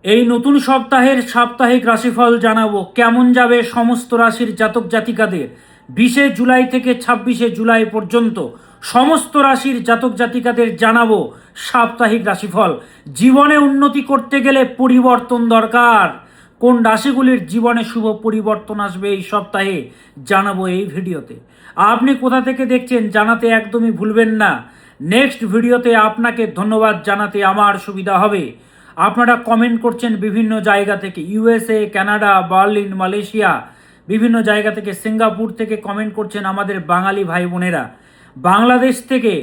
এই নতুন সপ্তাহের সাপ্তাহিক রাশিফল জানাবো কেমন যাবে সমস্ত রাশির জাতক জাতিকাদের 20শে জুলাই থেকে 26শে জুলাই পর্যন্ত সমস্ত রাশির জাতক জাতিকাদের জানাবো সাপ্তাহিক রাশিফল। জীবনে উন্নতি করতে গেলে পরিবর্তন দরকার। কোন রাশিগুলির জীবনে শুভ পরিবর্তন আসবে এই সপ্তাহে জানাবো এই ভিডিওতে। আপনি কোথা থেকে দেখছেন জানাতে একদমই ভুলবেন না। নেক্সট ভিডিওতে আপনাকে ধন্যবাদ জানাতে আমার সুবিধা হবে। আপনারা কমেন্ট করছেন বিভিন্ন জায়গা থেকে, ইউএসএ, কানাডা, বার্লিন, মালয়েশিয়া, বিভিন্ন জায়গা থেকে, সিঙ্গাপুর থেকে কমেন্ট করছেন আমাদের বাঙালি ভাই বোনেরা। বাংলাদেশ থেকে,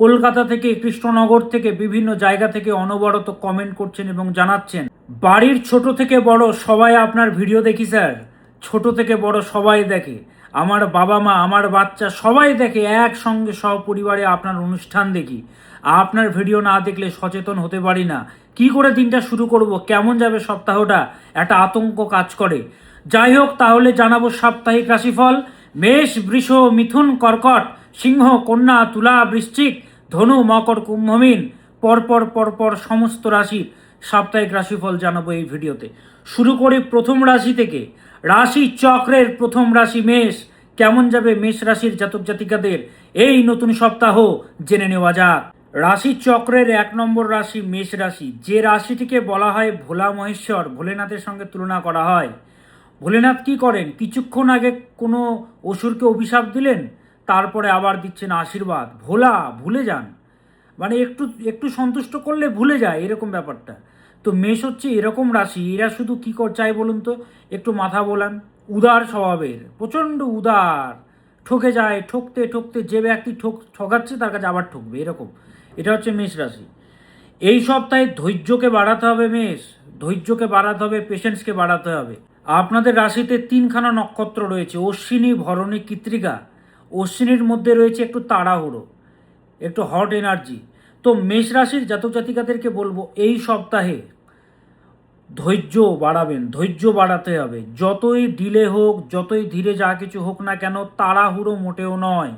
কলকাতা থেকে, কৃষ্ণনগর থেকে, বিভিন্ন জায়গা থেকে অনবরত কমেন্ট করছেন এবং জানাচ্ছেন। বাড়ির ছোট থেকে বড় সবাই আপনার ভিডিও দেখি স্যার, ছোট থেকে বড় সবাই দেখে, আমার বাবা মা, আমার বাচ্চা সবাই দেখে, একসঙ্গে সপরিবারে আপনার অনুষ্ঠান দেখি। আপনার ভিডিও না দেখলে সচেতন হতে পারি না। কি করে দিনটা শুরু করব, কেমন যাবে সপ্তাহটা, একটা আতঙ্ক কাজ করে। যাই হোক, তাহলে জানাবো সাপ্তাহিক রাশিফল। মেষ, বৃষ, মিথুন, কর্কট, সিংহ, কন্যা, তুলা, বৃশ্চিক, ধনু, মকর, কুম্ভ, মীন, পরপর পরপর সমস্ত রাশির সাপ্তাহিক রাশিফল জানাবো এই ভিডিওতে। শুরু করি প্রথম রাশি থেকে। রাশি চক্রের প্রথম রাশি মেষ। কেমন যাবে মেষ রাশির জাতক জাতিকাদের এই নতুন সপ্তাহ জেনে নেওয়া যাক। রাশি চক্রের 1 নম্বর রাশি মেষ রাশি, যে রাশিটিকে বলা হয় ভোলা মহেশ্বর, ভোলেনাথের সঙ্গে তুলনা করা হয়। ভোলেনাথ কি করেন, কিছুক্ষণ আগে কোনো অসুরকে অভিশাপ দিলেন, তারপরে আবার দিচ্ছেন আশীর্বাদ। ভোলা, ভুলে যান, মানে একটু একটু সন্তুষ্ট করলে ভুলে যায়, এরকম ব্যাপারটা। তো মেষ হচ্ছে এরকম রাশি। এরা শুধু কী চাই বলুন তো, একটু মাথা বোলান। উদার স্বভাবের, প্রচণ্ড উদার, ঠকে যায়, ঠকতে ঠকতে যে ব্যক্তি ঠকাচ্ছে তার কাছে আবার ঠকবে, এরকম। এটা হচ্ছে মেষ রাশি। এই সপ্তাহে ধৈর্যকে বাড়াতে হবে মেষ, ধৈর্যকে বাড়াতে হবে, পেশেন্সকে বাড়াতে হবে। আপনাদের রাশিতে 3খানা নক্ষত্র রয়েছে, অশ্বিনী, ভরণী, কৃত্তিকা। অশ্বিনীর মধ্যে রয়েছে একটু তাড়াহুড়ো, একটু হট এনার্জি। তো মেষ রাশির জাতক জাতিকাদেরকে বলবো এই সপ্তাহে ধৈর্য বাড়াবেন, ধৈর্য বাড়াতে হবে। যতই ডিলে হোক, যতই ধীরে যা কিছু হোক না কেন, তাড়াহুড়ো মোটেও নয়,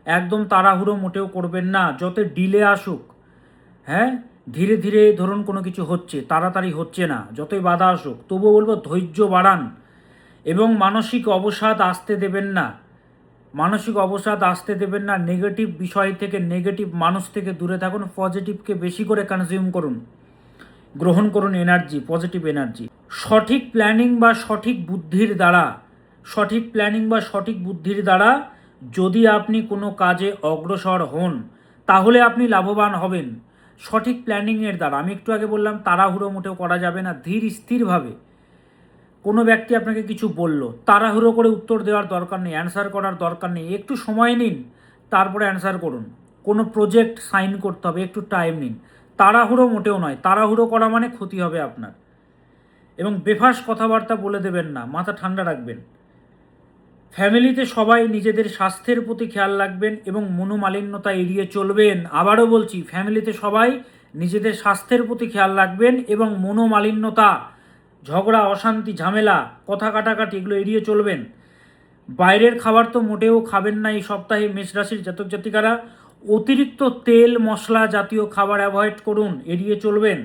একদম তাড়াহুড়ো মোটেও করবেন না। যত ডিলে আসুক, হ্যাঁ, ধীরে ধীরে ধরুন কোনো কিছু হচ্ছে, তাড়াতাড়ি হচ্ছে না, যতই বাধা আসুক, তবুও বলবো ধৈর্য বাড়ান এবং মানসিক অবসাদ আসতে দেবেন না। মানসিক অবসাদ আসতে দেবেন না। নেগেটিভ বিষয় থেকে, নেগেটিভ মানুষ থেকে দূরে থাকুন। পজিটিভকে বেশি করে কনজিউম করুন, গ্রহণ করুন এনার্জি, পজিটিভ এনার্জি। সঠিক প্ল্যানিং বা সঠিক বুদ্ধির দ্বারা, সঠিক প্ল্যানিং বা সঠিক বুদ্ধির দ্বারা যদি আপনি কোনো কাজে অগ্রসর হন, তাহলে আপনি লাভবান হবেন। সঠিক প্ল্যানিংয়ের দ্বারা, আমি একটু আগে বললাম তাড়াহুড়ো মোটেও করা যাবে না। ধীর স্থিরভাবে কোনো ব্যক্তি আপনাকে কিছু বলল, তাড়াহুড়ো করে উত্তর দেওয়ার দরকার নেই, অ্যান্সার করার দরকার নেই। একটু সময় নিন, তারপরে অ্যান্সার করুন। কোনো প্রজেক্ট সাইন করতে হবে, একটু টাইম নিন। তাড়াহুড়ো মোটেও নয়, তাড়াহুড়ো করা মানে ক্ষতি হবে আপনার। এবং বেফাস কথাবার্তা বলে দেবেন না, মাথা ঠান্ডা রাখবেন। ফ্যামিলিতে সবাই নিজেদের স্বাস্থ্যের প্রতি খেয়াল রাখবেন এবং মনোমালিন্যতা এড়িয়ে চলবেন। আবারও বলছি, ফ্যামিলিতে সবাই নিজেদের স্বাস্থ্যের প্রতি খেয়াল রাখবেন এবং মনোমালিন্যতা, ঝগড়া, অশান্তি, ঝামেলা, কথা কাটাকাটি, এগুলো এড়িয়ে চলবেন। বাইরের খাবার তো মোটেও খাবেন না এই সপ্তাহে মেষ রাশির জাতক জাতিকারা। অতিরিক্ত তেল মশলা জাতীয় খাবার অ্যাভয়েড করুন, এড়িয়ে চলবেন।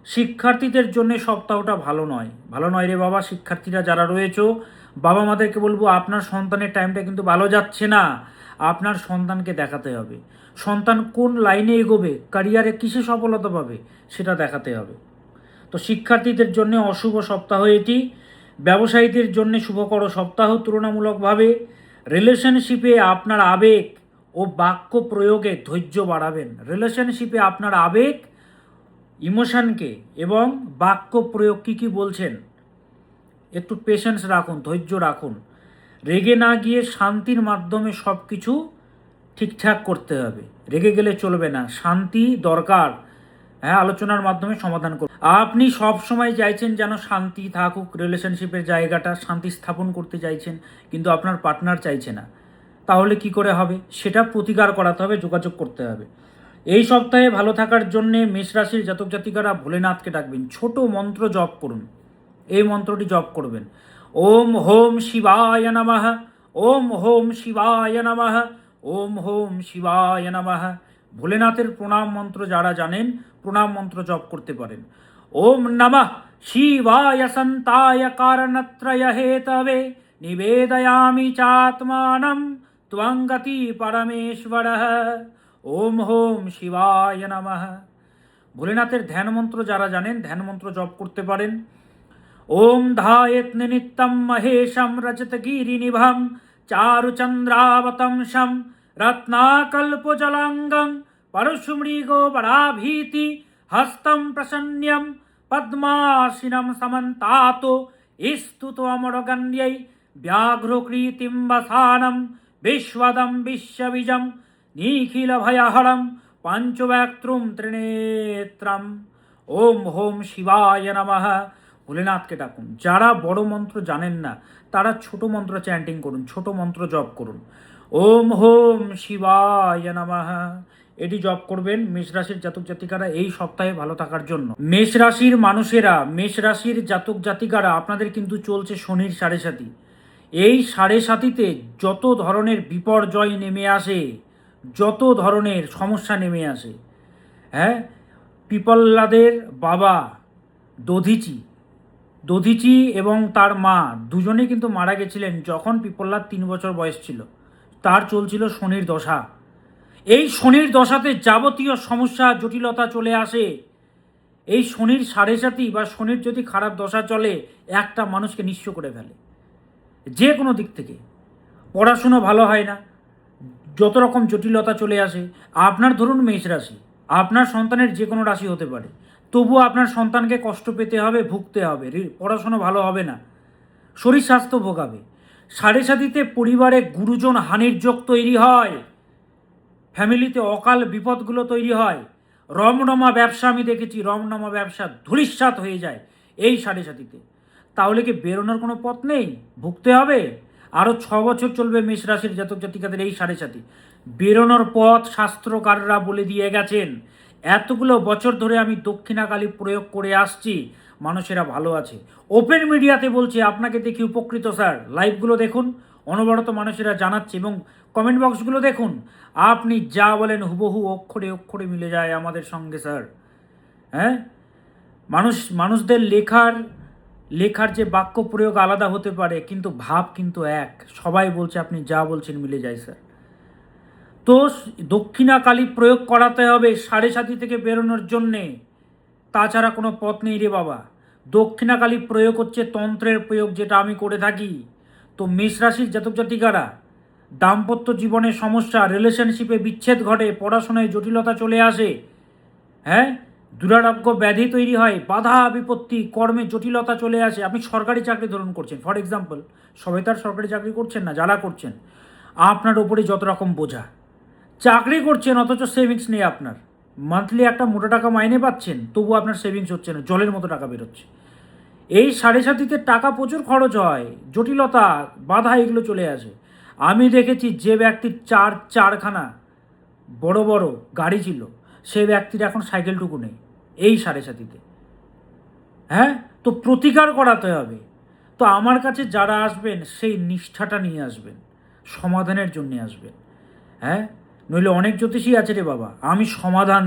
শিক্ষার্থীদের জন্য সপ্তাহটা ভালো নয়, ভালো নয় রে বাবা। শিক্ষার্থীরা যারা রয়েছে, বাবা মাদেরকে বলবো আপনার সন্তানের টাইমটা কিন্তু ভালো যাচ্ছে না। আপনার সন্তানকে দেখাতে হবে, সন্তান কোন লাইনে এগোবে, ক্যারিয়ারে কিসে সফলতা পাবে, সেটা দেখাতে হবে। তো শিক্ষার্থীদের জন্য অশুভ সপ্তাহ এটি। ব্যবসায়ীদের জন্য শুভকর সপ্তাহ তুলনামূলকভাবে। রিলেশনশিপে আপনার আবেগ ও বাক্য প্রয়োগে ধৈর্য বাড়াবেন। রিলেশনশিপে আপনার আবেগ, ইমোশনকে এবং বাক্য প্রয়োগ কী কী বলছেন, একটু পেশেন্স রাখুন, ধৈর্য রাখুন। রেগে না গিয়ে শান্তির মাধ্যমে সব কিছু ঠিকঠাক করতে হবে। রেগে গেলে চলবে না, শান্তি দরকার। হ্যাঁ, আলোচনার মাধ্যমে সমাধান করুন। আপনি সব সময় চাইছেন যেন শান্তি থাকুক, রিলেশনশিপের জায়গাটা শান্তি স্থাপন করতে চাইছেন, কিন্তু আপনার পার্টনার চাইছে না। তাহলে কি করে হবে, সেটা প্রতিকার করাতে হবে, যোগাযোগ করতে হবে। এই সপ্তাহে ভালো থাকার জন্যে মেষ রাশির জাতক জাতিকারা ভোলেনাথকে ডাকবেন, ছোট মন্ত্র জপ করুন। এই মন্ত্রটি জপ করবেন, ওম হোম শিবায় নমঃ, ওম হোম শিবায় নমঃ, ওম হোম শিবায় নমঃ। ভোলেনাথের প্রণাম মন্ত্র যারা জানেন, প্রণাম মন্ত্র জপ করতে পারেন। ওম নমঃ শিবায় সন্তায় কারণত্রয় হেতবে নিবেদয়ামি চাত্মানম ত্বং গতি পরমেশ্বরঃ। ওম হোম শিবায় নমঃ। ভোলেনাথের ধ্যান মন্ত্র যারা জানেন ধ্যান মন্ত্র জপ করতে পারেন। ওম ধায়েত নিত্যম মহেশম রজতগিরিনিভম চারুচন্দ্রাবতংশম রত্নাকল্পজলাঙ্গম পরশুমৃগো বরাভীতি হস্তম প্রসন্ন্যম পদ্মাসিনম সমন্তাতো स्तुतो अमरगण्यै व्याघ्रकृतिं वसानं विश्वदं विश्वबीजं निखिलभयहरं पंचवक्त्रं त्रिनेत्रम। ওম হোম শিবায় নমঃ। ভোলেনাথকে ডাকুন। যারা বড় মন্ত্র জানেন না তারা ছোট মন্ত্র চ্যান্টিং করুন, ছোট মন্ত্র জপ করুন। ওম হোম শিবায় নমঃ। এটি জপ করবেন মেষ রাশির জাতক জাতিকারা এই সপ্তাহে ভালো থাকার জন্য। মেষ রাশির মানুষেরা, মেষ রাশির জাতক জাতিকারা, আপনাদের কিন্তু চলছে শনির সাড়ে সাতি। এই সাড়ে সাতিতে যত ধরনের বিপর্যয় নেমে আসে, যত ধরনের সমস্যা নেমে আসে, হ্যাঁ, পিপল্লাদের বাবা দধিচি এবং তার মা দুজনেই কিন্তু মারা গেছিলেন যখন পিপল্লার 3 বছর বয়স ছিল। তার চলছিল শনির দশা। এই শনির দশাতে যাবতীয় সমস্যা জটিলতা চলে আসে। এই শনির সাড়ে সাতি বা শনির যদি খারাপ দশা চলে একটা মানুষকে নিঃস্ব করে ফেলে যে কোনো দিক থেকে। পড়াশুনো ভালো হয় না, যত রকম জটিলতা চলে আসে। আপনার ধরুন মেষ রাশি, আপনার সন্তানের যে কোনো রাশি হতে পারে, তবুও আপনার সন্তানকে কষ্ট পেতে হবে, ভুগতে হবে, পড়াশুনো ভালো হবে না, শরীর স্বাস্থ্য ভোগাবে। সাড়ে সাতিতে পরিবারে গুরুজন হানির যোগ তৈরি হয়, ফ্যামিলিতে অকাল বিপদগুলো তৈরি হয়। রমরমা ব্যবসা আমি দেখেছি, রমরমা ব্যবসা ধূলিসাৎ হয়ে যায় এই সাড়ে সাতিতে। তাহলে কি বেরোনোর কোনো পথ নেই? ভুগতে হবে। আরও 6 বছর চলবে মেষ রাশির জাতক জাতিকাদের এই সাড়ে সাতি। বেরোনোর পথ শাস্ত্রকাররা বলে দিয়ে গেছেন। এতগুলো বছর ধরে আমি দক্ষিণাকালী প্রয়োগ করে আসছি, মানুষেরা ভালো আছে। ওপেন মিডিয়াতে বলছে, আপনাকে দেখি উপকৃত স্যার। লাইভগুলো দেখুন, অনবরত মানুষেরা জানাচ্ছে, এবং কমেন্ট বক্সগুলো দেখুন। আপনি যা বলেন হুবহু অক্ষরে অক্ষরে মিলে যায় আমাদের সঙ্গে স্যার। হ্যাঁ, মানুষদের লেখার যে বাক্য প্রয়োগ আলাদা হতে পারে, কিন্তু ভাব কিন্তু এক। সবাই বলছে আপনি যা বলছেন মিলে যায় স্যার। তো দক্ষিণাকালী প্রয়োগ করাতে হবে সাড়ে সাতি থেকে বেরোনোর জন্যে, তাছাড়া কোনো পথ নেই রে বাবা। দক্ষিণাকালী প্রয়োগ হচ্ছে তন্ত্রের প্রয়োগ, যেটা আমি করে থাকি। তো মেষ রাশির জাতক জাতিকারা, দাম্পত্য জীবনের সমস্যা, রিলেশনশিপে বিচ্ছেদ ঘটে, পড়াশোনায় জটিলতা চলে আসে, হ্যাঁ, দুরারোগ্য ব্যাধি তৈরি হয়, বাধা বিপত্তি, কর্মে জটিলতা চলে আসে। আপনি সরকারি চাকরি ধরুন করছেন, ফর এক্সাম্পল, সবাই তার সরকারি চাকরি করছেন না, যারা করছেন আপনার ওপরে যত রকম বোঝা। চাকরি করছেন অথচ সেভিংস নেই আপনার, মান্থলি একটা মোটা টাকা মাইনে পাচ্ছেন, তবু আপনার সেভিংস হচ্ছে না, জলের মতো টাকা বেরোচ্ছে। এই সাড়ে সাতিতে টাকা প্রচুর খরচ হয়, জটিলতা, বাধা এগুলো চলে আসে। আমি দেখেছি যে ব্যক্তির চারখানা বড় বড় গাড়ি ছিল, সে ব্যক্তির এখন সাইকেলটুকু নেই এই সাড়ে সাতিতে। হ্যাঁ, তো প্রতিকার করাতে হবে। তো আমার কাছে যারা আসবেন সেই নিষ্ঠাটা নিয়ে আসবেন, সমাধানের জন্য আসবেন। হ্যাঁ, নইলে অনেক জ্যোতিষী আছে রে বাবা, আমি সমাধান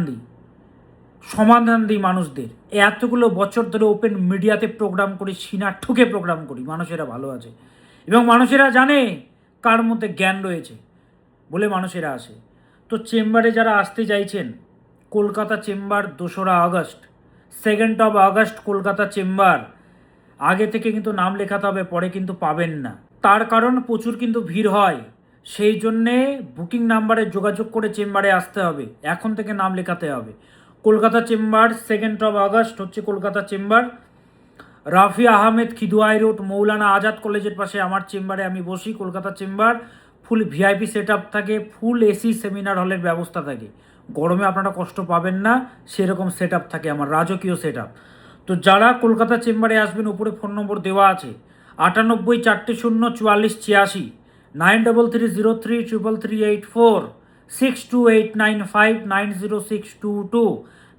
দিই মানুষদের। এতগুলো বছর ধরে ওপেন মিডিয়াতে প্রোগ্রাম করি, সিনা ঠুকে প্রোগ্রাম করি, মানুষেরা ভালো আছে এবং মানুষেরা জানে কার মধ্যে জ্ঞান রয়েছে বলে মানুষেরা আসে। তো চেম্বারে যারা আসতে চাইছেন, কলকাতা চেম্বার 2রা August, 2nd of August Kolkata chamber. আগে থেকে কিন্তু নাম লেখাতে হবে, পরে কিন্তু পাবেন না। তার কারণ প্রচুর কিন্তু ভিড় হয়, সেই জন্যে বুকিং নাম্বারে যোগাযোগ করে চেম্বারে আসতে হবে, এখন থেকে নাম লেখাতে হবে। Kolkata chamber 2nd of August হচ্ছে কলকাতা চেম্বার, রাফি আহমেদ খিদুয়াই রোড, মৌলানা আজাদ কলেজের পাশে আমার চেম্বারে আমি বসি। কলকাতা চেম্বার ফুল ভিআইপি সেট আপ থাকে, ফুল এসি সেমিনার হলের ব্যবস্থা থাকে, গরমে আপনারা কষ্ট পাবেন না, সেরকম সেট আপ থাকে আমার, রাজকীয় সেট আপ। তো যারা কলকাতা চেম্বারে আসবেন, উপরে ফোন নম্বর দেওয়া আছে, 98 400 44 86, 9330333384, 6289590622,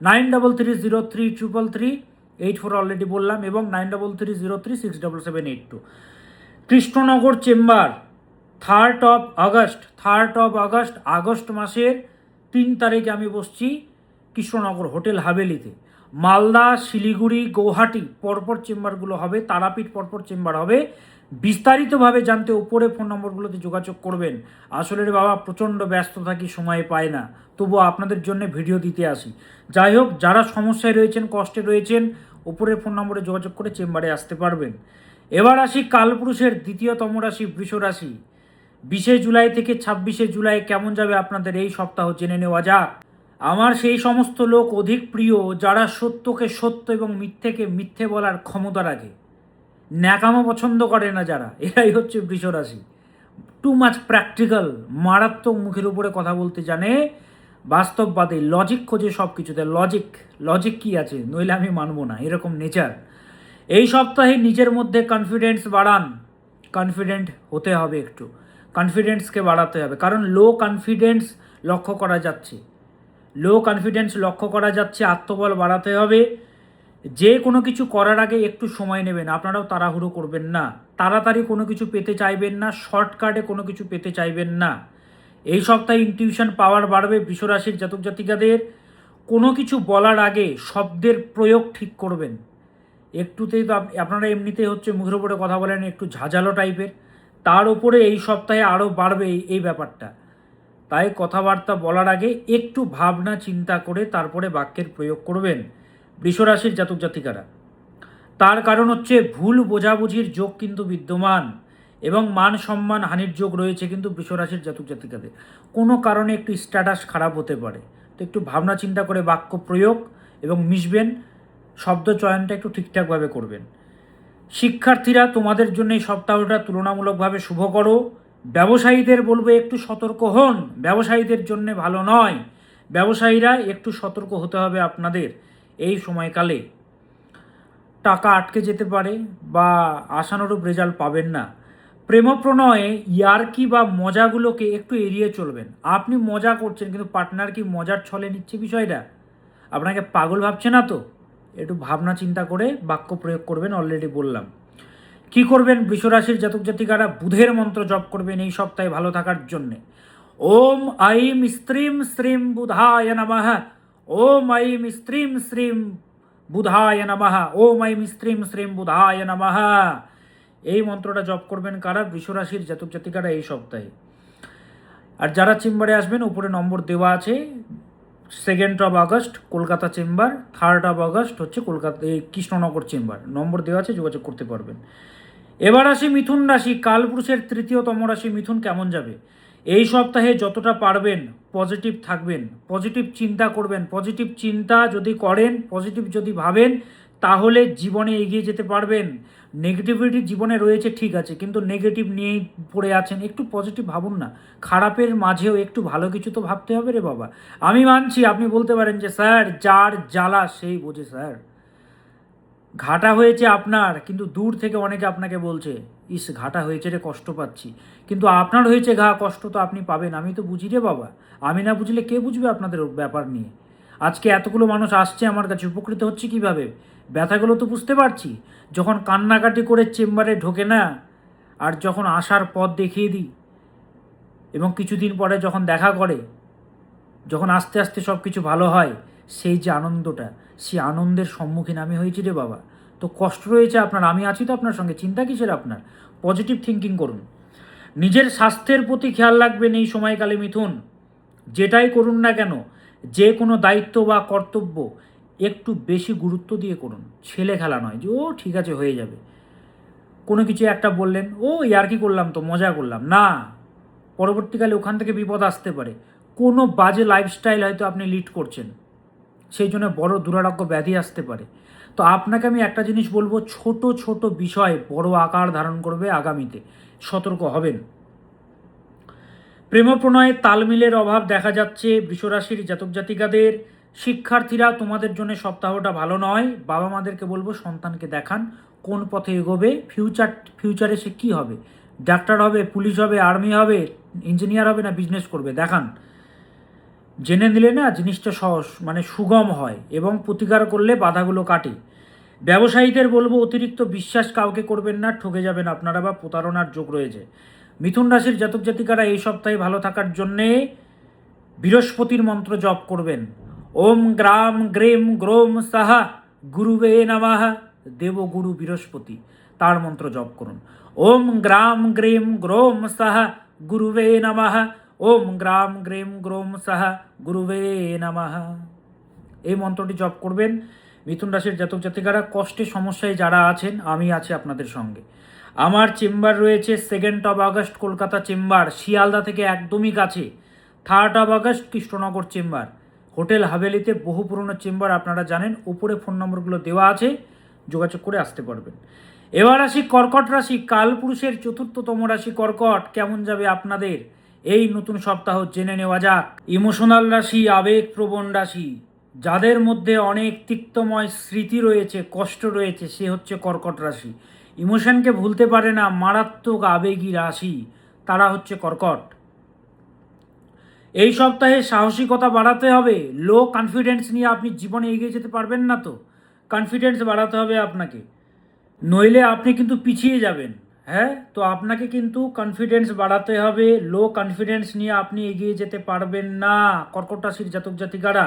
9330333384 অলরেডি বললাম, এবং 9330367782। Krishnanagar chamber 3rd of August মাসের 3 তারিখে আমি বসছি কৃষ্ণনগর হোটেল হাভেলিতে। মালদা, শিলিগুড়ি, গৌহাটি পরপর চেম্বারগুলো হবে, তারাপীঠ পরপর চেম্বার হবে। বিস্তারিতভাবে জানতে উপরে ফোন নম্বরগুলোতে যোগাযোগ করবেন। আসলে রে বাবা প্রচণ্ড ব্যস্ত থাকি, সময় পায় না, তবুও আপনাদের জন্য ভিডিও দিতে আসি। যাই হোক, যারা সমস্যায় রয়েছেন, কষ্টে রয়েছেন, উপরের ফোন নম্বরে যোগাযোগ করে চেম্বারে আসতে পারবেন। এবার আসি কালপুরুষের দ্বিতীয়তম রাশি বৃষ রাশি। 20 জুলাই থেকে 26 জুলাই কেমন যাবে আপনাদের এই সপ্তাহ জেনে নেওয়া যাক। আমার সেই সমস্ত লোক অধিক প্রিয় যারা সত্যকে সত্য এবং মিথ্যেকে মিথ্যে বলার ক্ষমতা রাখে, ন্যাকামো পছন্দ করে না যারা, এরাই হচ্ছে বৃষ রাশি। টু মাচ প্র্যাকটিক্যাল, মারাত্মক মুখের উপরে কথা বলতে জানে, বাস্তববাদী, লজিক খোঁজে সব কিছুতে। লজিক কি আছে, নইলে আমি মানবো না, এরকম নেচার। এই সপ্তাহে নিজের মধ্যে কনফিডেন্স বাড়ান। কনফিডেন্ট হতে হবে, একটু কনফিডেন্সকে বাড়াতে হবে, কারণ লো কনফিডেন্স লক্ষ্য করা যাচ্ছে। আত্মবল বাড়াতে হবে। যে কোনো কিছু করার আগে একটু সময় নেবেন, আপনারাও তাড়াহুড়ো করবেন না, তাড়াতাড়ি কোনো কিছু পেতে চাইবেন না, শর্টকাটে কোনো কিছু পেতে চাইবেন না। এই সপ্তাহে ইনটিউশন পাওয়ার বাড়বে বৃষরাশির জাতক জাতিকাদের। কোনো কিছু বলার আগে শব্দের প্রয়োগ ঠিক করবেন। একটুতেই তো আপনারা এমনিতেই হচ্ছে মুখের উপরে কথা বলেন, একটু ঝাঁঝালো টাইপের, তার উপরে এই সপ্তাহে আরও বাড়বে এই ব্যাপারটা। তাই কথাবার্তা বলার আগে একটু ভাবনা চিন্তা করে তারপরে বাক্যের প্রয়োগ করবেন বৃষরাশির জাতক জাতিকারা। তার কারণ হচ্ছে ভুল বোঝাবুঝির যোগ কিন্তু বিদ্যমান এবং মান সম্মান হানির যোগ রয়েছে কিন্তু বৃষরাশির জাতক জাতিকাদের। কোনো কারণে একটু স্ট্যাটাস খারাপ হতে পারে, তো একটু ভাবনা চিন্তা করে বাক্য প্রয়োগ এবং মিশবেন, শব্দ চয়নটা একটু ঠিকঠাকভাবে করবেন। শিক্ষার্থীরা, তোমাদের জন্য এই সপ্তাহটা তুলনামূলকভাবে শুভ করো। ব্যবসায়ীদের বলবো একটু সতর্ক হন, ব্যবসায়ীদের জন্য ভালো নয়। ব্যবসায়ীরা একটু সতর্ক হতে হবে আপনাদের এই সময়কালে। টাকা আটকে যেতে পারে বা আশানুরূপ রেজাল্ট পাবেন না। প্রেমপ্রণয়ে ইয়ার্কি বা মজাগুলোকে একটু এড়িয়ে চলবেন। আপনি মজা করছেন কিন্তু পার্টনার কি মজার ছলে নিচ্ছে বিষয়টা, আপনাকে পাগল ভাবছে না তো? একটু ভাবনা চিন্তা করে বাক্য প্রয়োগ করবেন, অলরেডি বললাম। কি করবেন বৃষরাশির জাতক জাতিকারা? বুধের মন্ত্র জপ করবেন এই সপ্তাহে ভালো থাকার জন্যে। ওম আইম স্ত্রীম শ্রীম বুধায় নমঃ, ওম আইম স্ত্রীম শ্রীম বুধায় নমঃ, ওম আইম স্ত্রীম শ্রীম বুধায় নমঃ। এই মন্ত্রটা জপ করবেন কারা? বৃষরাশির জাতক জাতিকারা এই সপ্তাহে। আর যারা চেম্বারে আসবেন, উপরে নম্বর দেওয়া আছে। 2 আগস্ট কলকাতা চেম্বার, 3 আগস্ট হচ্ছে কলকাতা কৃষ্ণনগর চেম্বার, নম্বর দেওয়া আছে, যোগাযোগ করতে পারবেন। এবার আসি মিথুন রাশি। কালপুরুষের তৃতীয়তম রাশি মিথুন কেমন যাবে এই সপ্তাহে? যতটা পারবেন পজিটিভ থাকবেন, পজিটিভ চিন্তা করবেন। পজিটিভ চিন্তা যদি করেন, পজিটিভ যদি ভাবেন, তাহলে জীবনে এগিয়ে যেতে পারবেন। নেগেটিভিটি জীবনে রয়েছে ঠিক আছে, কিন্তু নেগেটিভ নিয়েই পড়ে আছেন, একটু পজিটিভ ভাবুন না। খারাপের মাঝেও একটু ভালো কিছু তো ভাবতে হবে রে বাবা। আমি মানছি আপনি বলতে পারেন যে স্যার যার জ্বালা সেই বোঝে। স্যার ঘাটা হয়েছে আপনার, কিন্তু দূর থেকে অনেকে আপনাকে বলছে ইস ঘাটা হয়েছে রে, কষ্ট পাচ্ছি, কিন্তু আপনার হয়েছে ঘা, কষ্ট তো আপনি পাবেন। আমি তো বুঝি রে বাবা, আমি না বুঝলে কে বুঝবে আপনাদের ব্যাপার নিয়ে? আজকে এতগুলো মানুষ আসছে আমার কাছে, উপকৃত হচ্ছে কিভাবে? ব্যথাগুলো তো বুঝতে পারছি। যখন কান্নাকাটি করে চেম্বারে ঢোকে না, আর যখন আসার পথ দেখিয়ে দিই এবং কিছুদিন পরে যখন দেখা করে, যখন আস্তে আস্তে সব কিছু ভালো হয়, সেই যে আনন্দটা, সেই আনন্দের সম্মুখীন আমি হয়েছি রে বাবা। তো কষ্ট রয়েছে আপনার, আমি আছি তো আপনার সঙ্গে, চিন্তা কিসের আপনার? পজিটিভ থিঙ্কিং করুন। নিজের স্বাস্থ্যের প্রতি খেয়াল রাখবেন এই সময়কালে মিথুন। যেটাই করুন না কেন, যে কোনো দায়িত্ব বা কর্তব্য একটু বেশি গুরুত্ব দিয়ে করুন। ছেলে খেলা নয় যে ও ঠিক আছে হয়ে যাবে, কোনো কিছু একটা বললেন ও ইয়ার্কি করলাম তো, মজা করলাম না, পরবর্তীকালে ওখান থেকে বিপদ আসতে পারে। কোনো বাজে লাইফস্টাইল হয়তো আপনি লিড করছেন, সেই জন্য বড় দুরারোগ্য ব্যাধি আসতে পারে। তো আপনাকে আমি একটা জিনিস বলবো, ছোট ছোট বিষয় বড় আকার ধারণ করবে আগামীতে, সতর্ক হবেন। প্রেমপ্রণয়ে তালমিলের অভাব দেখা যাচ্ছে বৃষরাশির জাতক জাতিকাদের। শিক্ষার্থীরা, তোমাদের জন্য সপ্তাহটা ভালো নয়। বাবা মাদেরকে বলবো সন্তানকে দেখান কোন পথে এগোবে, ফিউচারে সে কী হবে, ডাক্তার হবে, পুলিশ হবে, আর্মি হবে, ইঞ্জিনিয়ার হবে না বিজনেস করবে, দেখান। জেনে নিলে না জিনিসটা সহজ সুগম হয় এবং প্রতিকার করলে বাধাগুলো কাটে। ব্যবসায়ীদের বলবো অতিরিক্ত বিশ্বাস কাউকে করবেন না, ঠকে যাবেন আপনারা বা প্রতারণার যোগ রয়েছে। মিথুন রাশির জাতক জাতিকারা এই সপ্তাহে ভালো থাকার জন্যে বৃহস্পতির মন্ত্র জপ করবেন। ওম গ্রাম গ্রেম গ্রোম সাহা গুরুবে নমঃ, দেবগুরু বৃহস্পতি, তার মন্ত্র জপ করুন। ওম গ্রাম গ্রেম গ্রোম সাহা গুরুবে নমঃ, ওম গ্রাম গ্রেম গ্রোম সাহা গুরুবে নমঃ। এই মন্ত্রটি জপ করবেন। মিথুন রাশির জাতক জাতিকারা, কষ্টে সমস্যায় যারা আছেন, আমি আছি আপনাদের সঙ্গে। আমার চেম্বার রয়েছে 2nd August Kolkata chamber, Sealdah থেকে একদমই কাছে। 3rd August Krishnanagar chamber, hotel হাভেলিতে, বহু পুরনো চেম্বার, আপনারা জানেন। উপরে ফোন নম্বরগুলো দেওয়া আছে, যোগাযোগ করে আসতে পারবেন। এবার আসি কর্কট রাশি, কালপুরুষের 4র্থতম রাশি কর্কট। কেমন যাবে আপনাদের এই নতুন সপ্তাহ জেনে নেওয়া যাক। ইমোশনাল রাশি, আবেগপ্রবণ রাশি, যাদের মধ্যে অনেক তিক্তময় স্মৃতি রয়েছে, কষ্ট রয়েছে, সে হচ্ছে কর্কট রাশি। ইমোশনকে ভুলতে পারে না, মারাত্মক আবেগী রাশি, তারা হচ্ছে কর্কট। এই সপ্তাহে সাহসিকতা বাড়াতে হবে। লো কনফিডেন্স নিয়ে আপনি জীবনে এগিয়ে যেতে পারবেন না, তো কনফিডেন্স বাড়াতে হবে আপনাকে, নইলে আপনি কিন্তু পিছিয়ে যাবেন। হ্যাঁ, তো আপনাকে কিন্তু কনফিডেন্স বাড়াতে হবে। লো কনফিডেন্স নিয়ে আপনি এগিয়ে যেতে পারবেন না কর্কট রাশির জাতক জাতিকারা।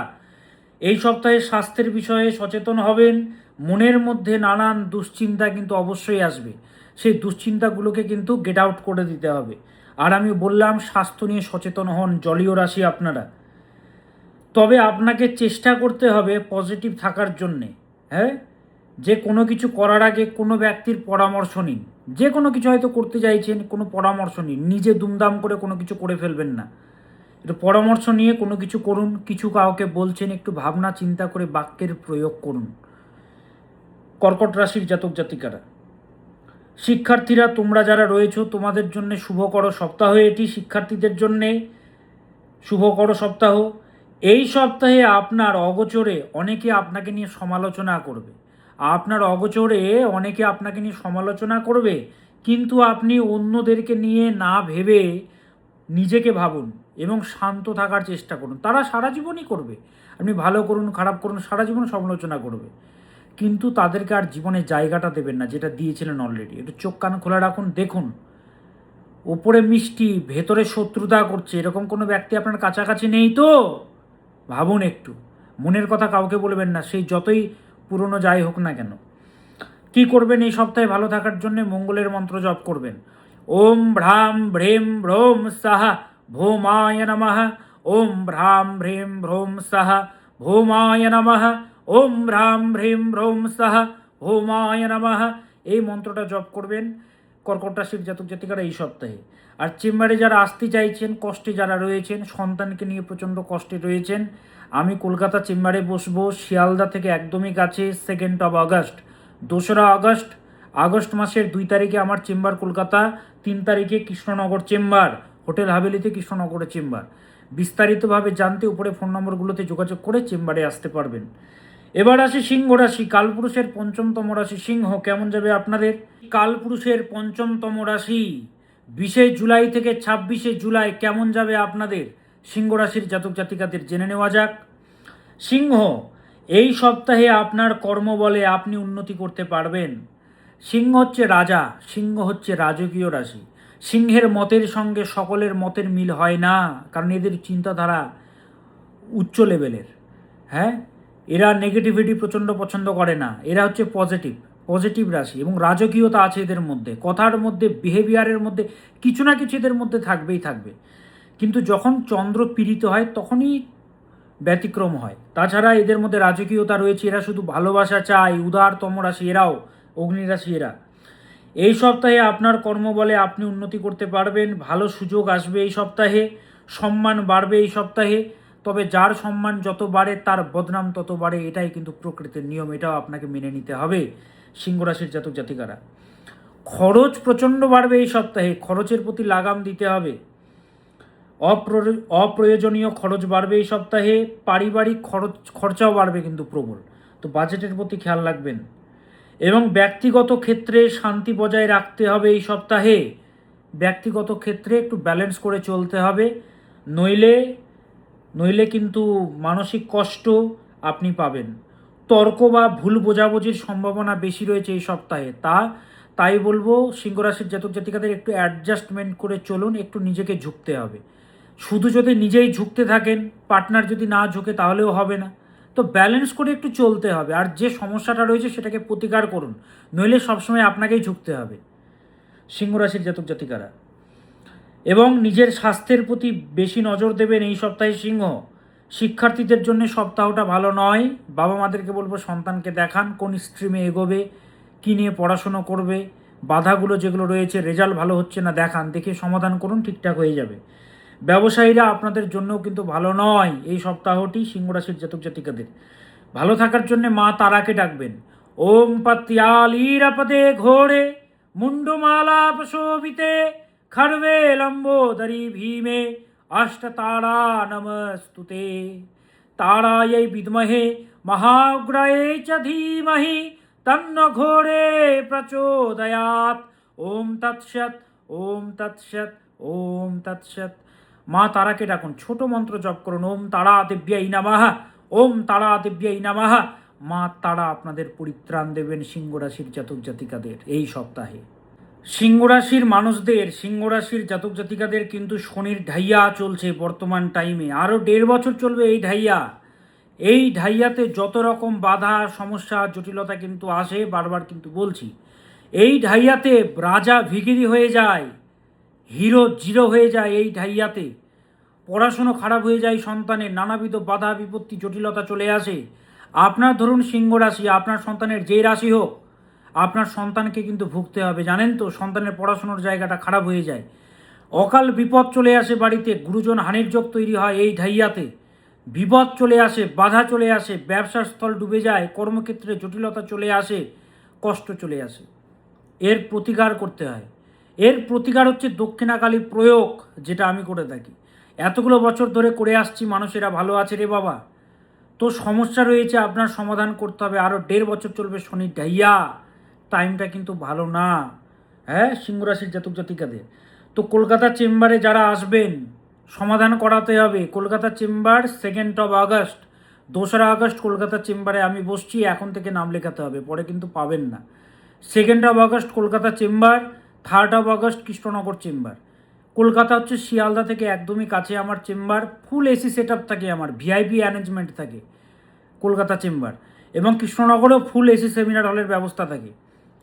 এই সপ্তাহে স্বাস্থ্যের বিষয়ে সচেতন হবেন। মনের মধ্যে নানান দুশ্চিন্তা কিন্তু অবশ্যই আসবে, সেই দুশ্চিন্তাগুলোকে কিন্তু গেট আউট করে দিতে হবে। আর আমি বললাম, স্বাস্থ্য নিয়ে সচেতন হন জলীয় রাশি আপনারা। তবে আপনাকে চেষ্টা করতে হবে পজিটিভ থাকার জন্যে। হ্যাঁ, যে কোনো কিছু করার আগে কোনো ব্যক্তির পরামর্শ নিন। যে কোনো কিছু হয়তো করতে চাইছেন, কোনো পরামর্শ নিন, নিজে দুমদাম করে কোনো কিছু করে ফেলবেন না। একটু পরামর্শ নিয়ে কোনো কিছু করুন। কিছু কাউকে বলছেন, একটু ভাবনা চিন্তা করে বাক্যের প্রয়োগ করুন কর্কট রাশির জাতক জাতিকারা। শিক্ষার্থীরা, তোমরা যারা রয়েছো, তোমাদের জন্য শুভকর সপ্তাহ এটি। শিক্ষার্থীদের জন্যে শুভকর সপ্তাহ। এই সপ্তাহে আপনার অগোচরে অনেকে আপনাকে নিয়ে সমালোচনা করবে। আপনার অগোচরে অনেকে আপনাকে নিয়ে সমালোচনা করবে, কিন্তু আপনি অন্যদেরকে নিয়ে না ভেবে নিজেকে ভাবুন এবং শান্ত থাকার চেষ্টা করুন। তারা সারা জীবনই করবে, আপনি ভালো করুন খারাপ করুন, সারা জীবন সমালোচনা করবে, কিন্তু তাদেরকে আর জীবনে জায়গাটা দেবেন না যেটা দিয়েছিলেন অলরেডি। একটু চোখ কান খোলা রাখুন, দেখুন ওপরে মিষ্টি ভেতরে শত্রুতা করছে, এরকম কোনো ব্যক্তি আপনার কাছাকাছি নেই তো? ভাবুন একটু, মনের কথা কাউকে বলবেন না, সেই যতই পুরনো যাই হোক না কেন। কি করবেন এই সপ্তাহে ভালো থাকার জন্য? মঙ্গলের মন্ত্র জপ করবেন। ওম ভ্রাম ভ্রেম ভ্রোম সাহা ভৌমায় নমঃ, ওম ভ্রাম ভ্রেম ভ্রোম সাহা ভৌমায় নমঃ, ওম ভ্রাম ভ্রেম ভ্রোম সাহা ভৌমায় নমঃ। এই মন্ত্রটা জপ করবেন কর্কট রাশির জাতক জাতিকারা এই সপ্তাহে। আর চেম্বারে যারা আসতে চাইছেন, কষ্টে যারা রয়েছেন, সন্তানকে নিয়ে প্রচণ্ড কষ্টে রয়েছেন, আমি কলকাতা চেম্বারে বসবো, শিয়ালদা থেকে একদমই কাছে। 2nd আগস্ট, 2রা আগস্ট, আগস্ট মাসের 2 তারিখে আমার চেম্বার কলকাতা, 3 তারিখে কৃষ্ণনগর চেম্বার, হোটেল হাভেলিতে কৃষ্ণনগরের চেম্বার। বিস্তারিতভাবে জানতে উপরে ফোন নম্বরগুলোতে যোগাযোগ করে চেম্বারে আসতে পারবেন। এবার আসি সিংহ রাশি, কালপুরুষের 5মতম রাশি সিংহ। কেমন যাবে আপনাদের? কালপুরুষের 5মতম রাশি, 20 জুলাই থেকে 26 জুলাই কেমন যাবে আপনাদের সিংহ রাশির জাতক জাতিকাদের জেনে নেওয়া যাক। সিংহ, এই সপ্তাহে আপনার কর্মবলে আপনি উন্নতি করতে পারবেন। সিংহ হচ্ছে রাজা, সিংহ হচ্ছে রাজকীয় রাশি। সিংহের মতের সঙ্গে সকলের মতের মিল হয় না, কারণ এদের চিন্তাধারা উচ্চ লেভেলের। হ্যাঁ, এরা নেগেটিভিটি প্রচণ্ড পছন্দ করে না, এরা হচ্ছে পজিটিভ রাশি, এবং রাজকীয়তা আছে এদের মধ্যে, কথার মধ্যে, বিহেভিয়ারের মধ্যে কিছু না কিছু এদের মধ্যে থাকবেই থাকবে। কিন্তু যখন চন্দ্র পীড়িত হয় তখনই ব্যতিক্রম হয়। তাছাড়া এদের মধ্যে রাজকীয়তা রয়েছে, এরা শুধু ভালোবাসা চায়, উদারতম রাশি এরাও, অগ্নিরাশি এরা। এই সপ্তাহে আপনার কর্মবলে আপনি উন্নতি করতে পারবেন, ভালো সুযোগ আসবে এই সপ্তাহে, সম্মান বাড়বে এই সপ্তাহে। তবে যার সম্মান যত বাড়ে তার বদনাম তত বাড়ে, এটাই কিন্তু প্রকৃতির নিয়ম, এটাও আপনাকে মেনে নিতে হবে সিংহ রাশির জাতক জাতিকারা। খরচ প্রচণ্ড বাড়বে এই সপ্তাহে, খরচের প্রতি লাগাম দিতে হবে। অপ্রয়োজনীয় খরচ বাড়বে এই সপ্তাহে, পারিবারিক খরচাও বাড়বে কিন্তু প্রবল, তো বাজেটের প্রতি খেয়াল রাখবেন। এবং ব্যক্তিগত ক্ষেত্রে শান্তি বজায় রাখতে হবে এই সপ্তাহে, ব্যক্তিগত ক্ষেত্রে একটু ব্যালেন্স করে চলতে হবে, নইলে কিন্তু মানসিক কষ্ট আপনি পাবেন। তর্ক বা ভুল বোঝাবুঝির সম্ভাবনা বেশি রয়েছে এই সপ্তাহে, তাই বলবো সিংহ রাশির জাতক জাতিকাদের একটু অ্যাডজাস্টমেন্ট করে চলুন, একটু নিজেকে ঝুঁকতে হবে। শুধু যদি নিজেই ঝুঁকতে থাকেন, পার্টনার যদি না ঝুঁকে তাহলেও হবে না। তো ব্যালেন্স করে একটু চলতে হবে, আর যে সমস্যাটা রয়েছে সেটাকে প্রতিকার করুন, নইলে সবসময় আপনাকেই ঝুঁকতে হবে সিংহ রাশির জাতক জাতিকারা। এবং নিজের স্বাস্থ্যের প্রতি বেশি নজর দেবেন এই সপ্তাহে সিংহ। শিক্ষার্থীদের জন্য সপ্তাহটা ভালো নয়। বাবা মাদেরকে বলবো সন্তানকে দেখান কোন স্ট্রিমে এগোবে, কী নিয়ে পড়াশুনো করবে, বাধাগুলো যেগুলো রয়েছে, রেজাল্ট ভালো হচ্ছে না দেখান, দেখে সমাধান করুন, ঠিকঠাক হয়ে যাবে। ব্যবসায়ীরা আপনাদের জন্যও কিন্তু ভালো নয় এই সপ্তাহটি সিংহ রাশির জাতক জাতিকাদের। ভালো থাকার জন্য মা তারাকে ডাকবেন। ওম পত্যালীরপদে ঘোরে মুন্ডমালা প্রশোভিতে খর্বে লম্বোদরি ভীমে অষ্টতারা নমস্তুতে। তারাयै বিদ্মহে মহাগ্রয়ে চ ধীমহি তন্ন ঘোরে প্রচোদয়াৎ। ওম তৎসৎ, ওম তৎসৎ, ওম তৎসৎ। মা তারাকে ডাকুন, ছোট মন্ত্র জপ করুন, ওম তারা দেব্যাই নমঃ, ওম তারা দেব্যাই নমঃ। মা তারা আপনাদের পরিত্রাণ দেবেন সিংহ রাশির জাতক জাতিকাদের এই সপ্তাহে। সিংহ রাশির মানুষদের, সিংহ রাশির জাতক জাতিকাদের কিন্তু শনির ঢাইয়া চলছে বর্তমান টাইমে, আরও 1.5 বছর চলবে এই ঢাইয়া। এই ঢাইয়াতে যত রকম বাধা সমস্যা জটিলতা কিন্তু আসে, বারবার কিন্তু বলছি। এই ঢাইয়াতে রাজা ভিখিরি হয়ে যায়, হিরো জিরো হয়ে যায় এই ঢাইয়াতে। পড়াশুনো খারাপ হয়ে যায় সন্তানের, নানাবিধ বাধা বিপত্তি জটিলতা চলে আসে। আপনার ধরুন সিংহ রাশি, আপনার সন্তানের যে রাশি হোক, আপনার সন্তানকে কিন্তু ভুগতে হবে, জানেন তো। সন্তানের পড়াশোনার জায়গাটা খারাপ হয়ে যায়, অকাল বিপদ চলে আসে বাড়িতে, গুরুজন হানির যোগ তৈরি হয় এই ঢাইয়াতে। বিপদ চলে আসে, বাধা চলে আসে, ব্যবসার স্থল ডুবে যায়, কর্মক্ষেত্রে জটিলতা চলে আসে, কষ্ট চলে আসে। এর প্রতিকার করতে হয়। এর প্রতিকার হচ্ছে দক্ষিণাকালী প্রয়োগ, যেটা আমি করে থাকি, এতগুলো বছর ধরে করে আসছি। মানুষেরা ভালো আছে রে বাবা। তো সমস্যা রয়েছে, আপনার সমাধান করতে হবে। আরও 1.5 বছর চলবে শনির ঢাইয়া, টাইমটা কিন্তু ভালো না, হ্যাঁ, সিংহ রাশির জাতক জাতিকাদের। তো কলকাতা চেম্বারে যারা আসবেন সমাধান করাতে হবে। Kolkata chamber 2 August, 2 August Kolkata চেম্বারে আমি বসছি, এখন থেকে নাম লেখাতে হবে, পরে কিন্তু পাবেন না। 2 August Kolkata chamber, 3 August Krishnanagar chamber. Kolkata হচ্ছে শিয়ালদা থেকে একদমই কাছে আমার চেম্বার, ফুল এসি সেট আপ থাকে, আমার ভিআইপি অ্যারেঞ্জমেন্ট থাকে কলকাতা চেম্বার। এবং কৃষ্ণনগরেও ফুল এসি সেমিনার হলের ব্যবস্থা থাকে,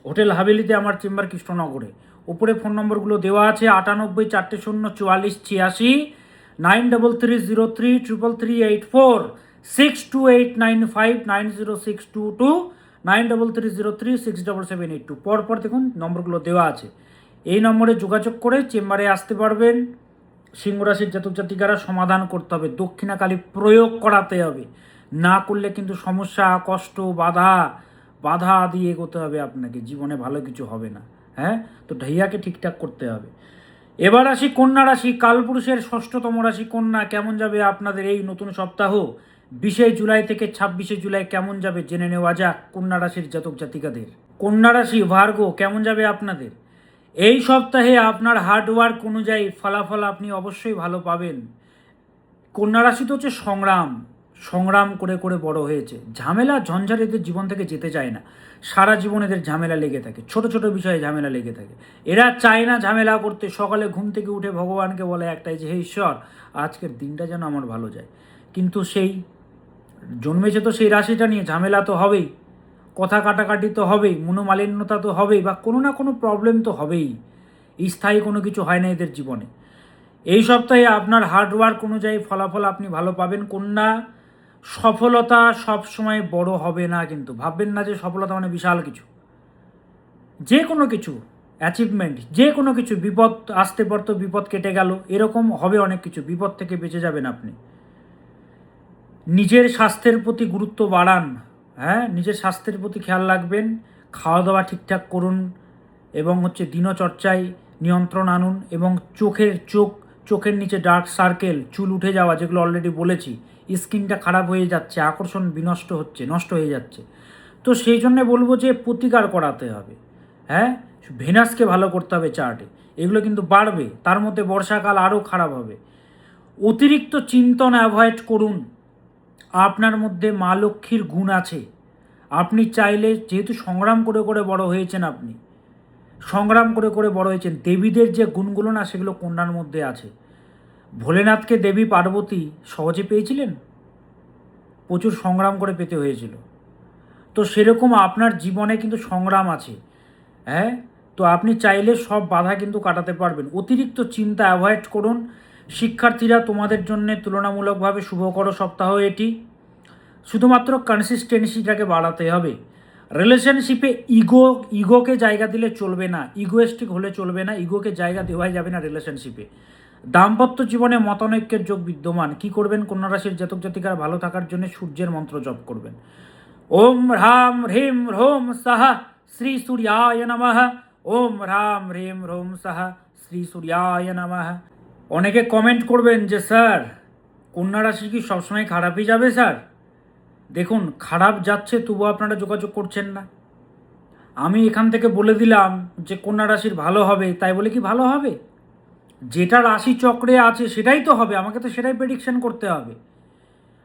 হোটেল হাভেলিতে আমার চেম্বার কৃষ্ণনগরে। ওপরে ফোন নম্বরগুলো দেওয়া আছে, 98 400 44 86, 9330333384, 628959 90622, 9330367782। পরপর দেখুন নম্বরগুলো দেওয়া আছে, এই নম্বরে যোগাযোগ করে চেম্বারে আসতে পারবেন। সিংহ রাশির জাতক জাতিকারা সমাধান করতে হবে, দক্ষিণাকালী প্রয়োগ করাতে হবে, না করলে কিন্তু সমস্যা, কষ্ট, বাধা দিয়ে এগোতে হবে আপনাকে, জীবনে ভালো কিছু হবে না। হ্যাঁ, তো ঢাইয়াকে ঠিকঠাক করতে হবে। এবার আসি কন্যা রাশি, কালপুরুষের 6ষ্ঠতম রাশি কন্যা। কেমন যাবে আপনাদের এই নতুন সপ্তাহ? 20 জুলাই থেকে 26 জুলাই কেমন যাবে জেনে নেওয়া যাক কন্যা রাশির জাতক জাতিকাদের। কন্যা রাশি ভার্গ, কেমন যাবে আপনাদের এই সপ্তাহে? আপনার হার্ডওয়ার্ক অনুযায়ী ফলাফল আপনি অবশ্যই ভালো পাবেন। কন্যা রাশি তো হচ্ছে সংগ্রাম করে করে বড় হয়েছে, ঝামেলা ঝঞ্ঝাট এদের জীবন থেকে যেতে চায় না, সারা জীবন এদের ঝামেলা লেগে থাকে, ছোট ছোট বিষয়ে ঝামেলা লেগে থাকে। এরা চায় না ঝামেলা করতে। সকালে ঘুম থেকে উঠে ভগবানকে বলে একটাই যে, হে ঈশ্বর, আজকের দিনটা যেন আমার ভালো যায়। কিন্তু সেই জন্মেছে তো সেই রাশিটা নিয়ে, ঝামেলা তো হবেই, কথা কাটাকাটি তো হবেই, মনোমালিন্যতা তো হবেই, বা কোনো না কোনো প্রবলেম তো হবেই। স্থায়ী কোনো কিছু হয় না এদের জীবনে। এই সপ্তাহে আপনার হার্ডওয়ার্ক অনুযায়ী ফলাফল আপনি ভালো পাবেন কন্যা। সফলতা সব সময় বড় হবে না, কিন্তু ভাববেন না যে সফলতা মানে বিশাল কিছু। যে কোনো কিছু অ্যাচিভমেন্ট, যে কোনো কিছু, বিপদ আসতে পারতো বিপদ কেটে গেল, এরকম হবে অনেক কিছু, বিপদ থেকে বেঁচে যাবেন আপনি। নিজের স্বাস্থ্যের প্রতি গুরুত্ব বাড়ান, হ্যাঁ, নিজের স্বাস্থ্যের প্রতি খেয়াল রাখবেন, খাওয়া দাওয়া ঠিকঠাক করুন, এবং দিনচর্চায় নিয়ন্ত্রণ আনুন। এবং চোখের নিচে ডার্ক সার্কেল, চুল উঠে যাওয়া, যেগুলো অলরেডি বলেছি, স্কিনটা খারাপ হয়ে যাচ্ছে, আকর্ষণ নষ্ট হয়ে যাচ্ছে। তো সেই জন্যে বলবো যে প্রতিকার করাতে হবে, হ্যাঁ, ভেনাসকে ভালো করতে হবে চার্টে, এগুলো কিন্তু বাড়বে। তার মধ্যে বর্ষাকাল আরও খারাপ হবে। অতিরিক্ত চিন্তন অ্যাভয়েড করুন। আপনার মধ্যে মা লক্ষ্মীর গুণ আছে, আপনি চাইলে, যেহেতু সংগ্রাম করে করে বড় হয়েছেন, দেবীদের যে গুণগুলো না সেগুলো কন্যার মধ্যে আছে। ভোলেনাথকে দেবী পার্বতী সহজে পেয়েছিলেন? প্রচুর সংগ্রাম করে পেতে হয়েছিল। তো সেরকম আপনার জীবনে কিন্তু সংগ্রাম আছে। হ্যাঁ, তো আপনি চাইলে সব বাধা কিন্তু কাটাতে পারবেন। অতিরিক্ত চিন্তা অ্যাভয়েড করুন। শিক্ষার্থীরা, তোমাদের জন্য তুলনামূলকভাবে শুভকর সপ্তাহ এটি। শুধুমাত্র কনসিস্টেন্সিটাকে বাড়াতে হবে। রিলেশনশিপে ইগোকে জায়গা দিলে চলবে না, ইগোয়েস্টিক হলে চলবে না, ইগোকে জায়গা দেওয়াই যাবে না রিলেশনশিপে। দাম্পত্য জীবনে মতানৈক্যের যোগ বিদ্যমান। কি করবেন? কন্যা রাশির জাতক জাতিকারা ভালো থাকার জন্য সূর্যের মন্ত্র জপ করবেন। ওম হ্রাম হ্রিম হ্রোম সাহা শ্রী সূর্যায় নমঃ। ওম হ্রাম হ্রিম হ্রোম সাহা শ্রী সূর্যায় নমঃ। অনেকে কমেন্ট করবেন যে স্যার, কন্যা রাশি কি সবসময় খারাপই যাবে স্যার? দেখুন, খারাপ যাচ্ছে তবুও আপনারা যোগাযোগ করছেন না। আমি এখান থেকে বলে দিলাম যে কন্যা রাশির ভালো হবে, তাই বলে কি ভালো হবে? যেটা রাশি চক্রে আছে সেটাই তো হবে, আমাকে তো সেটাই প্রেডিকশন করতে হবে।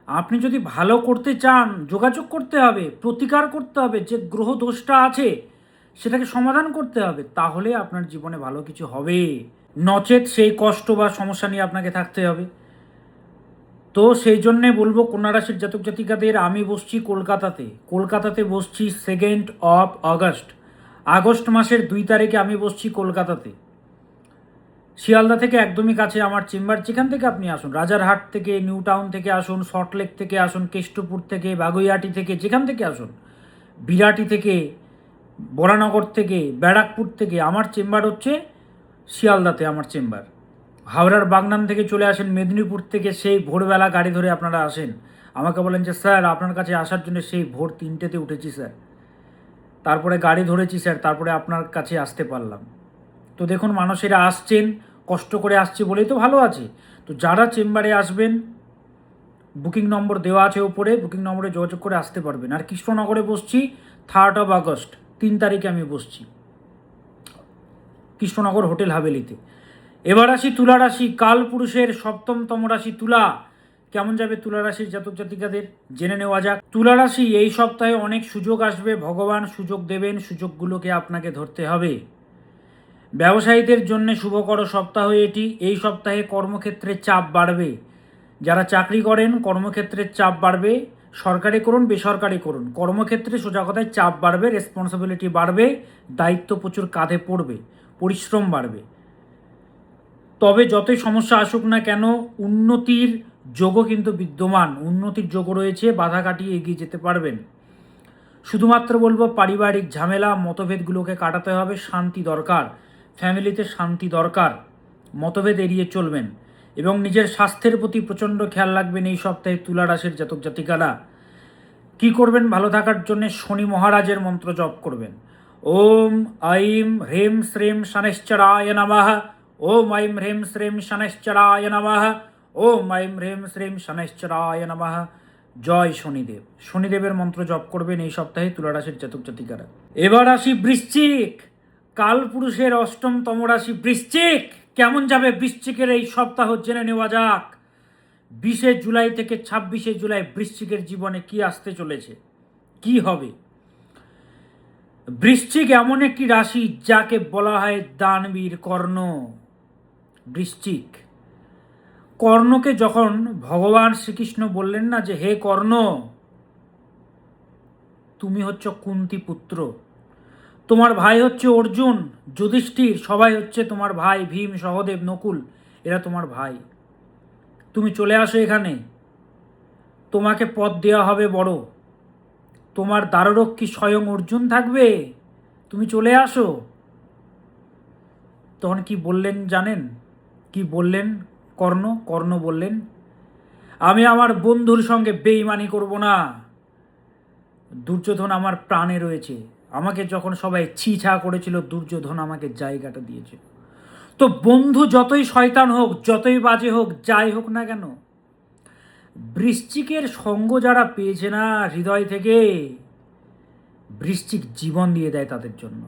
আপনি যদি ভালো করতে চান যোগাযোগ করতে হবে, প্রতিকার করতে হবে, যে গ্রহ দোষটা আছে সেটাকে সমাধান করতে হবে, তাহলে আপনার জীবনে ভালো কিছু হবে। নচেত সেই কষ্ট বা সমস্যা নিয়ে আপনাকে থাকতে হবে। তো সেই জন্যে বলবো কন্যা রাশির জাতক জাতিকাদের, আমি বসছি কলকাতাতে বসছি 2 আগস্ট। আগস্ট মাসের 2 তারিখে আমি বসছি কলকাতাতে। শিয়ালদা থেকে একদমই কাছে আমার চেম্বার, যেখান থেকে আপনি আসুন, রাজারহাট থেকে, নিউ টাউন থেকে আসুন, সল্টলেক থেকে আসুন, কেষ্টপুর থেকে, বাগুইয়াটি থেকে, যেখান থেকে আসুন, বিরাটি থেকে, বরানগর থেকে, ব্যারাকপুর থেকে, আমার চেম্বার হচ্ছে শিয়ালদাতে আমার চেম্বার। হাওড়ার বাগনান থেকে চলে আসেন, মেদিনীপুর থেকে সেই ভোরবেলা গাড়ি ধরে আপনারা আসেন, আমাকে বলেন যে স্যার আপনার কাছে আসার জন্য সেই ভোর 3টেতে উঠেছি স্যার, তারপরে গাড়ি ধরেছি স্যার, তারপরে আপনার কাছে আসতে পারলাম। তো দেখুন, মানুষেরা আসছেন, কষ্ট করে আসছে বলেই তো ভালো আছে। তো যারা চেম্বারে আসবেন, বুকিং নম্বর দেওয়া আছে ওপরে, বুকিং নম্বরে যোগাযোগ করে আসতে পারবেন। আর কৃষ্ণনগরে বসছি 3 আগস্ট, 3 তারিখে আমি বসছি কৃষ্ণনগর হোটেল হাভেলিতে। এবার আসি তুলা রাশি, কাল পুরুষের 7তম রাশি তুলা। কেমন যাবে তুলা রাশির জাতক জাতিকাদের জেনে নেওয়া যাক। তুলা রাশি, এই সপ্তাহে অনেক সুযোগ আসবে, ভগবান সুযোগ দেবেন, সুযোগগুলোকে আপনাকে ধরতে হবে। ব্যবসায়ীদের জন্য শুভকর সপ্তাহ এটি। এই সপ্তাহে কর্মক্ষেত্রে চাপ বাড়বে। যারা চাকরি করেন কর্মক্ষেত্রের চাপ বাড়বে, সরকারি করুন বেসরকারি করুন, কর্মক্ষেত্রে সোজা কথায় চাপ বাড়বে, রেসপন্সিবিলিটি বাড়বে, দায়িত্ব প্রচুর কাঁধে পড়বে, পরিশ্রম বাড়বে। তবে যতই সমস্যা আসুক না কেন, উন্নতির যোগও কিন্তু বিদ্যমান, উন্নতির যোগ রয়েছে, বাধা কাটিয়ে এগিয়ে যেতে পারবেন। শুধুমাত্র বলবো পারিবারিক ঝামেলা মতভেদগুলোকে কাটাতে হবে, শান্তি দরকার, ফ্যামিলিতে শান্তি দরকার, মতভেদ এড়িয়ে চলবেন এবং নিজের স্বাস্থ্যের প্রতি প্রচণ্ড খেয়াল রাখবেন। এই সপ্তাহে তুলা রাশির জাতক জাতিকারা কী করবেন ভালো থাকার জন্য? শনি মহারাজের মন্ত্র জপ করবেন। ওম আইম হ্রিম শ্রীম শনৈশ্চরায় নমঃ। ওম আইম হ্রিম শ্রীম শনৈশ্চরায় নমঃ। ওম আইম হ্রিম শ্রীম শনৈশ্চরায় নমঃ। জয় শনিদেব। শনিদেবের মন্ত্র জপ করবেন এই সপ্তাহে তুলা রাশির জাতক জাতিকারা। এবার আসি বৃশ্চিক, কাল পুরুষের 8তম রাশি বৃশ্চিক। কেমন যাবে বৃশ্চিকের এই সপ্তাহ জেনে নেওয়া যাক। 20 জুলাই থেকে 26 জুলাই বৃশ্চিকের জীবনে কি আসতে চলেছে, কি হবে। বৃশ্চিক এমন একটি রাশি যাকে বলা হয় দানবীর কর্ণ। বৃশ্চিক, কর্ণকে যখন ভগবান শ্রীকৃষ্ণ বললেন না যে হে কর্ণ, তুমি হচ্ছ কুন্তী পুত্র, তোমার ভাই হচ্ছে অর্জুন, যুধিষ্ঠির, সবাই হচ্ছে তোমার ভাই, ভীম, সহদেব, নকুল, এরা তোমার ভাই, তুমি চলে আসো এখানে, তোমাকে পদ দেওয়া হবে বড়, তোমার দ্বাররক্ষী স্বয়ং অর্জুন থাকবে, তুমি চলে আসো। তখন কি বললেন জানেন? কি বললেন কর্ণ বললেন, আমি আমার বন্ধুর সঙ্গে বেইমানি করব না, দুর্যোধন আমার প্রাণে রয়েছে, আমাকে যখন সবাই ছিছা করেছিল দুর্যোধন আমাকে জায়গাটা দিয়েছিল। তো বন্ধু যতই শয়তান হোক, যতই বাজে হোক, যাই হোক না কেন, বৃশ্চিকের সঙ্গ যারা পেয়েছে না হৃদয় থেকে, বৃশ্চিক জীবন দিয়ে দেয় তাদের জন্য।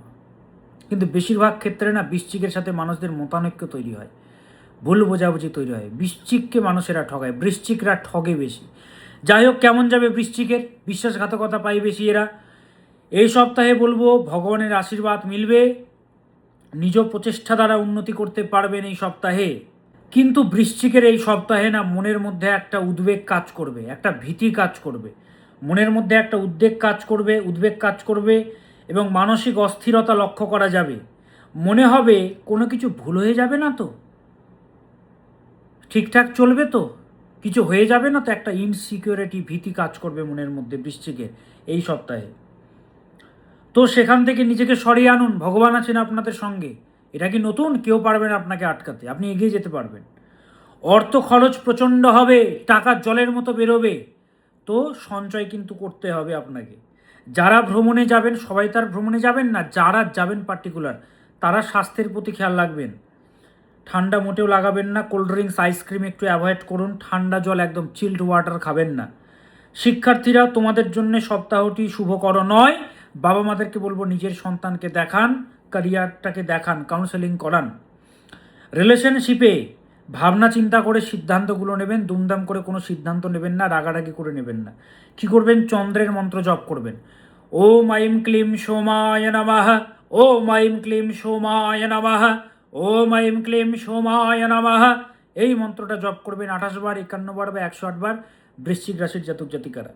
কিন্তু বেশিরভাগ ক্ষেত্রে না বৃশ্চিকের সাথে মানুষদের মতানৈক্য তৈরি হয়, ভুল বোঝাবুঝি তৈরি হয়, বৃশ্চিককে মানুষেরা ঠগায়, বৃশ্চিকরা ঠগে বেশি। যাই হোক, কেমন যাবে বৃশ্চিকের? বিশ্বাসঘাতকতা পাই বেশি এরা। এই সপ্তাহে বলবো ভগবানের আশীর্বাদ মিলবে, নিজ প্রচেষ্টা দ্বারা উন্নতি করতে পারবেন এই সপ্তাহে। কিন্তু বৃশ্চিকের এই সপ্তাহে না মনের মধ্যে একটা উদ্বেগ কাজ করবে, একটা ভীতি কাজ করবে, মনের মধ্যে একটা উদ্বেগ কাজ করবে এবং মানসিক অস্থিরতা লক্ষ্য করা যাবে। মনে হবে কোনো কিছু ভুল হয়ে যাবে না তো, ঠিকঠাক চলবে তো, কিছু হয়ে যাবে না তো, একটা ইনসিকিউরিটি ভীতি কাজ করবে মনের মধ্যে বৃশ্চিকের এই সপ্তাহে। তো সেখান থেকে নিজেকে সরিয়ে আনুন, ভগবান আছেন আপনাদের সঙ্গে। এটা কি নতুন? কেউ পারবে না আপনাকে আটকাতে, আপনি এগিয়ে যেতে পারবেন। অর্থ খরচ প্রচণ্ড হবে, টাকা জলের মতো বেরোবে, তো সঞ্চয় কিন্তু করতে হবে আপনাকে। যারা ভ্রমণে যাবেন, সবাই তার ভ্রমণে যাবেন না, যারা যাবেন পার্টিকুলার তারা স্বাস্থ্যের প্রতি খেয়াল রাখবেন। ঠান্ডা মোটেও লাগাবেন না, কোল্ড ড্রিঙ্কস আইসক্রিম একটু অ্যাভয়েড করুন, ঠান্ডা জল একদম চিল্ড ওয়াটার খাবেন না। শিক্ষার্থীরা, তোমাদের জন্য সপ্তাহটি শুভকর নয়। বাবা মাদেরকে বলবো নিজের সন্তানকে দেখান, ক্যারিয়ারটাকে দেখান, কাউন্সেলিং করান। রিলেশনশিপে ভাবনা চিন্তা করে সিদ্ধান্তগুলো নেবেন, দুমদাম করে কোনো সিদ্ধান্ত নেবেন না, রাগারাগি করে নেবেন না। কি করবেন? চন্দ্রের মন্ত্র জপ করবেন। ওম আইম ক্লিম সোমায় নমঃ, ওম আইম ক্লিম সোমায় নমঃ, ওম আইম ক্লিম সোমায় নমঃ। এই মন্ত্রটা জপ করবেন 28 বার, 51 বার বা 108 বার। বৃশ্চিক রাশির জাতক জাতিকারা,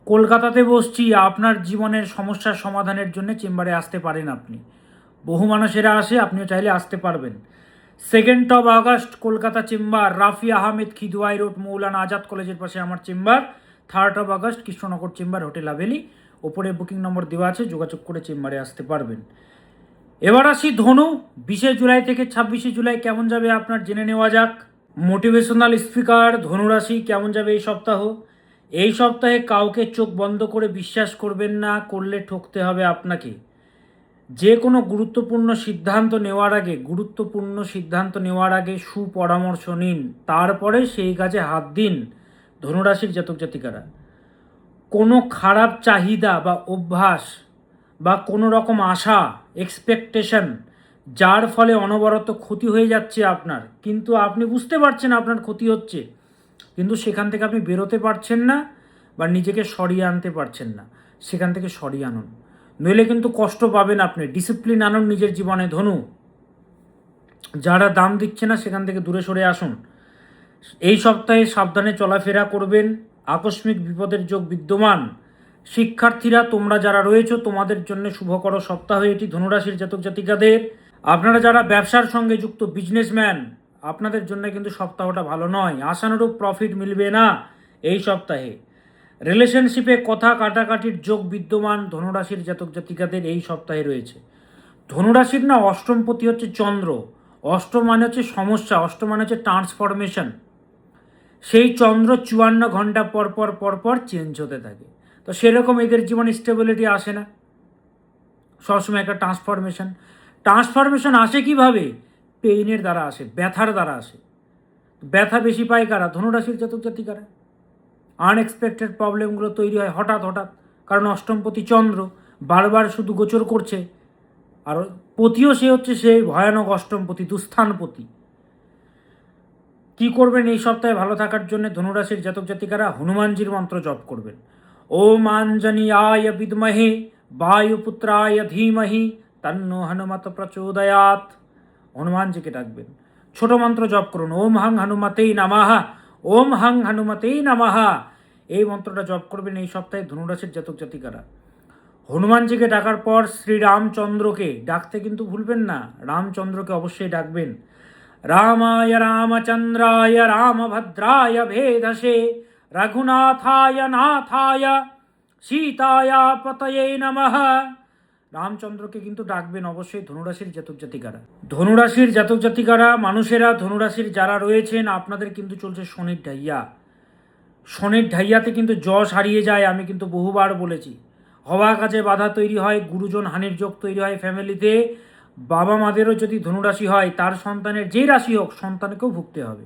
কলকাতাতে বসছি, আপনার জীবনের সমস্যার সমাধানের জন্য চেম্বারে আসতে পারেন আপনি। বহু মানুষেরা আসে, আপনিও চাইলে আসতে পারবেন। 2 August Kolkata chamber, Rafi Ahmed Kidwai road, Maulana Azad কলেজের পাশে আমার chamber. 3 August Krishnanagar chamber, hotel Haveli. ওপরে বুকিং নম্বর দেওয়া আছে, যোগাযোগ করে চেম্বারে আসতে পারবেন। এবার আসি ধনু। 20 জুলাই থেকে 26 জুলাই কেমন যাবে আপনার জেনে নেওয়া যাক। মোটিভেশনাল স্পিকার ধনুরাশি, কেমন যাবে এই সপ্তাহ? এই সপ্তাহে কাউকে চোখ বন্ধ করে বিশ্বাস করবেন না, করলে ঠকতে হবে আপনাকে। যে কোনো গুরুত্বপূর্ণ সিদ্ধান্ত নেওয়ার আগে সুপরামর্শ নিন, তারপরে সেই কাজে হাত দিন। ধনুরাশির জাতক জাতিকারা, কোনো খারাপ চাহিদা বা অভ্যাস বা কোনো রকম আশা, এক্সপেকটেশন, যার ফলে অনবরত ক্ষতি হয়ে যাচ্ছে আপনার, কিন্তু আপনি বুঝতে পারছেন আপনার ক্ষতি হচ্ছে, কিন্তু সেখান থেকে আপনি বেরোতে পারছেন না বা নিজেকে সরিয়ে আনতে পারছেন না, সেখান থেকে সরিয়ে আনুন, নইলে কিন্তু কষ্ট পাবেন আপনি। ডিসিপ্লিন আনুন নিজের জীবনে ধনু। যারা দাম দিচ্ছে না সেখান থেকে দূরে সরে আসুন। এই সপ্তাহে সাবধানে চলাফেরা করবেন, আকস্মিক বিপদের যোগ বিদ্যমান। শিক্ষার্থীরা, তোমরা যারা রয়েছো, তোমাদের জন্য শুভকর সপ্তাহ এটি ধনুরাশির জাতক জাতিকাদের। আপনারা যারা ব্যবসার সঙ্গে যুক্ত বিজনেসম্যান, আপনাদের জন্য কিন্তু সপ্তাহটা ভালো নয়, আশানুরূপ প্রফিট মিলবে না এই সপ্তাহে। রিলেশনশিপে কথা কাটাকাটির যোগ বিদ্যমান ধনুরাশির জাতক জাতিকাদের এই সপ্তাহে রয়েছে। ধনুরাশির না অষ্টমপতি হচ্ছে চন্দ্র। অষ্টম মানে হচ্ছে সমস্যা, অষ্টম মানে হচ্ছে ট্রান্সফরমেশন। সেই চন্দ্র 54 ঘন্টা পর চেঞ্জ হতে থাকে। তো সেরকম এদের জীবনে স্টেবিলিটি আসে না, সবসময় একটা ট্রান্সফরমেশন আসে কিভাবে? পেইনের দ্বারা আসে, ব্যথার দ্বারা আসে। ব্যথা বেশি পায় কারা? ধনুরাশির জাতক জাতিকারা। আনএক্সপেক্টেড প্রবলেমগুলো তৈরি হয় হঠাৎ, কারণ অষ্টমপতি চন্দ্র বারবার শুধু গোচর করছে, আর পতিও সে হচ্ছে সেই ভয়ানক অষ্টমপতি, দুস্থানপতি। কি করবেন এই সপ্তাহে ভালো থাকার জন্য ধনুরাশির জাতক জাতিকারা? হনুমানজির মন্ত্র জপ করবেন। ওম আঞ্জনীয়ায় বিদ্মহে বায়ুপুত্রায় ধীমহি তন্নো হনুমত প্রচোদয়াৎ। হনুমানজিকে ডাকবেন। ছোট মন্ত্র জপ করুন, ওম হং হনুমতেই নমঃ, ওম হং হনুমতেই নমঃ। এই মন্ত্রটা জপ করবেন এই সপ্তাহে ধনুরাশির জাতক জাতিকারা। হনুমানজিকে ডাকার পর শ্রীরামচন্দ্রকে ডাকতে কিন্তু ভুলবেন না, রামচন্দ্রকে অবশ্যই ডাকবেন। রামায় রামচন্দ্রায় রামভদ্রায় ভেদসে রঘুনাথায় নাথায় সীতায়া পতয়ে নমঃ। রামচন্দ্রকে কিন্তু ডাকবেন অবশ্যই ধনুরাশির জাতক জাতিকারা। ধনুরাশির জাতক জাতিকারা, মানুষেরা, ধনুরাশির যারা রয়েছেন, আপনাদের কিন্তু চলছে শনির ঢাইয়া। শনির ঢাইয়াতে কিন্তু যশ হারিয়ে যায়, আমি কিন্তু বহুবার বলেছি। হওয়া কাজে বাধা তৈরি হয়, গুরুজন হানির যোগ তৈরি হয় ফ্যামিলিতে। বাবা মাদেরও যদি ধনুরাশি হয়, তার সন্তানের যেই রাশি হোক, সন্তানকেও ভুগতে হবে।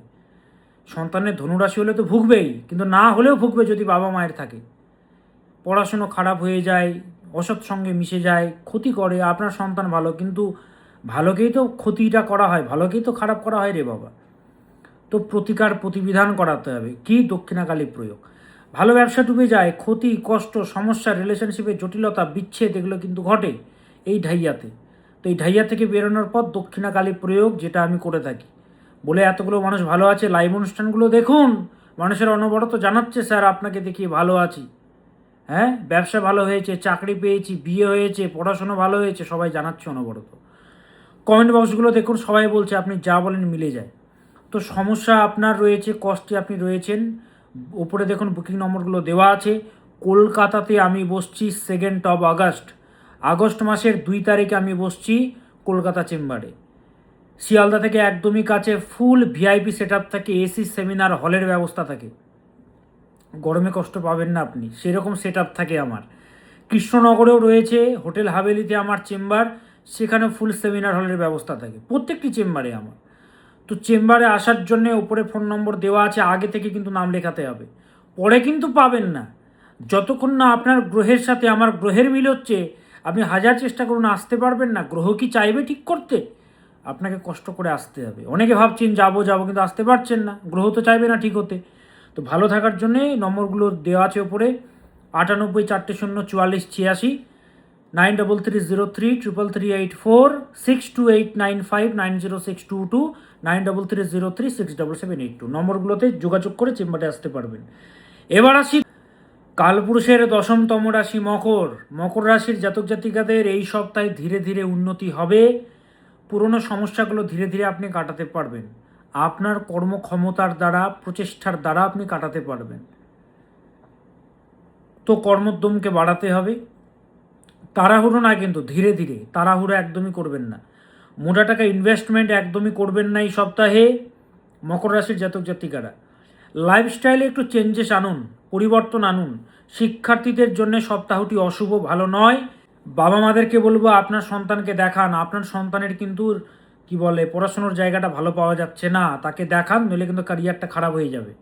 সন্তানের ধনুরাশি হলে তো ভুগবেই, কিন্তু না হলেও ভুগবে যদি বাবা মায়ের থাকে। পড়াশুনো খারাপ হয়ে যায়, অসৎ সঙ্গে মিশে যায়, ক্ষতি করে। আপনার সন্তান ভালো, কিন্তু ভালোকেই তো ক্ষতিটা করা হয়, ভালোকেই তো খারাপ করা হয় রে বাবা। তো প্রতিবিধান করাতে হবে। কি? দক্ষিণাকালী প্রয়োগ। ভালো ব্যবসা ডুবে যায়, ক্ষতি, কষ্ট, সমস্যা, রিলেশনশিপে জটিলতা, বিচ্ছেদ, এগুলো কিন্তু ঘটে এই ঢাইয়াতে। তো এই ঢাইয়া থেকে বেরোনোর পর দক্ষিণাকালী প্রয়োগ, যেটা আমি করে থাকি, বলে এতগুলো মানুষ ভালো আছে। লাইভ অনুষ্ঠানগুলো দেখুন, মানুষের অনবরত জানাচ্ছে স্যার আপনাকে দেখিয়ে ভালো আছি, হ্যাঁ ব্যবসা ভালো হয়েছে, চাকরি পেয়েছি, বিয়ে হয়েছে, পড়াশোনা ভালো হয়েছে, সবাই জানাচ্ছে অনবরত। কমেন্ট বক্সগুলো দেখুন, সবাই বলছে, আপনি যা বলেন মিলে যায়। তো সমস্যা আপনার রয়েছে, কষ্টে আপনি রয়েছেন। উপরে দেখুন বুকিং নম্বরগুলো দেওয়া আছে। কলকাতাতে আমি বসছি 2 আগস্ট, আগস্ট মাসের 2 তারিখে আমি বসছি কলকাতা চেম্বারে। শিয়ালদা থেকে একদমই কাছে, ফুল ভিআইপি সেট আপ থাকে, এসি সেমিনার হলের ব্যবস্থা থাকে, গরমে কষ্ট পাবেন না আপনি, সেরকম সেট আপ থাকে আমার। কৃষ্ণনগরেও রয়েছে হোটেল হাভেলিতে আমার চেম্বার, সেখানে ফুল সেমিনার হলের ব্যবস্থা থাকে প্রত্যেকটি চেম্বারে আমার। তো চেম্বারে আসার জন্য উপরে ফোন নম্বর দেওয়া আছে, আগে থেকে কিন্তু নাম লেখাতে হবে, পরে কিন্তু পাবেন না। যতক্ষণ না আপনার গ্রহের সাথে আমার গ্রহের মিল হচ্ছে, আপনি হাজার চেষ্টা করুন আসতে পারবেন না। গ্রহ কি চাইবে ঠিক করতে? আপনাকে কষ্ট করে আসতে হবে। অনেকে ভাবছেন যাবো যাবো, কিন্তু আসতে পারছেন না, গ্রহ তো চাইবে না ঠিক হতে। তো ভালো থাকার জন্যে নম্বরগুলো দেওয়া আছে ওপরে, 98 400 44 86, 9330333384, 628959 90622, 9330367782 নম্বরগুলোতে যোগাযোগ করে চেম্বারে আসতে পারবেন। এবার আসি কালপুরুষের 10তম রাশি মকর। মকর রাশির জাতক জাতিকাদের এই সপ্তাহে ধীরে ধীরে উন্নতি হবে। পুরনো সমস্যাগুলো ধীরে ধীরে আপনি কাটাতে পারবেন, আপনার কর্মক্ষমতার দ্বারা, প্রচেষ্টার দ্বারা আপনি কাটাতে পারবেন। তো কর্মোদ্যমকে বাড়াতে হবে, তাড়াহুড়ো না, কিন্তু ধীরে ধীরে, তাড়াহুড়ো একদমই করবেন না। মোটা টাকা ইনভেস্টমেন্ট একদমই করবেন না এই সপ্তাহে মকর রাশির জাতক জাতিকারা। লাইফস্টাইলে একটু চেঞ্জেস আনুন, পরিবর্তন আনুন। শিক্ষার্থীদের জন্য সপ্তাহটি অশুভ, ভালো নয়। বাবা মাদেরকে বলবো আপনার সন্তানকে দেখান, আপনার সন্তানের কিন্তু কি বলে পড়াশোনার জায়গাটা ভালো পাওয়া যাচ্ছে না, তাকে দেখান, নইলে কিন্তু ক্যারিয়ারটা খারাপ হয়ে যাবে।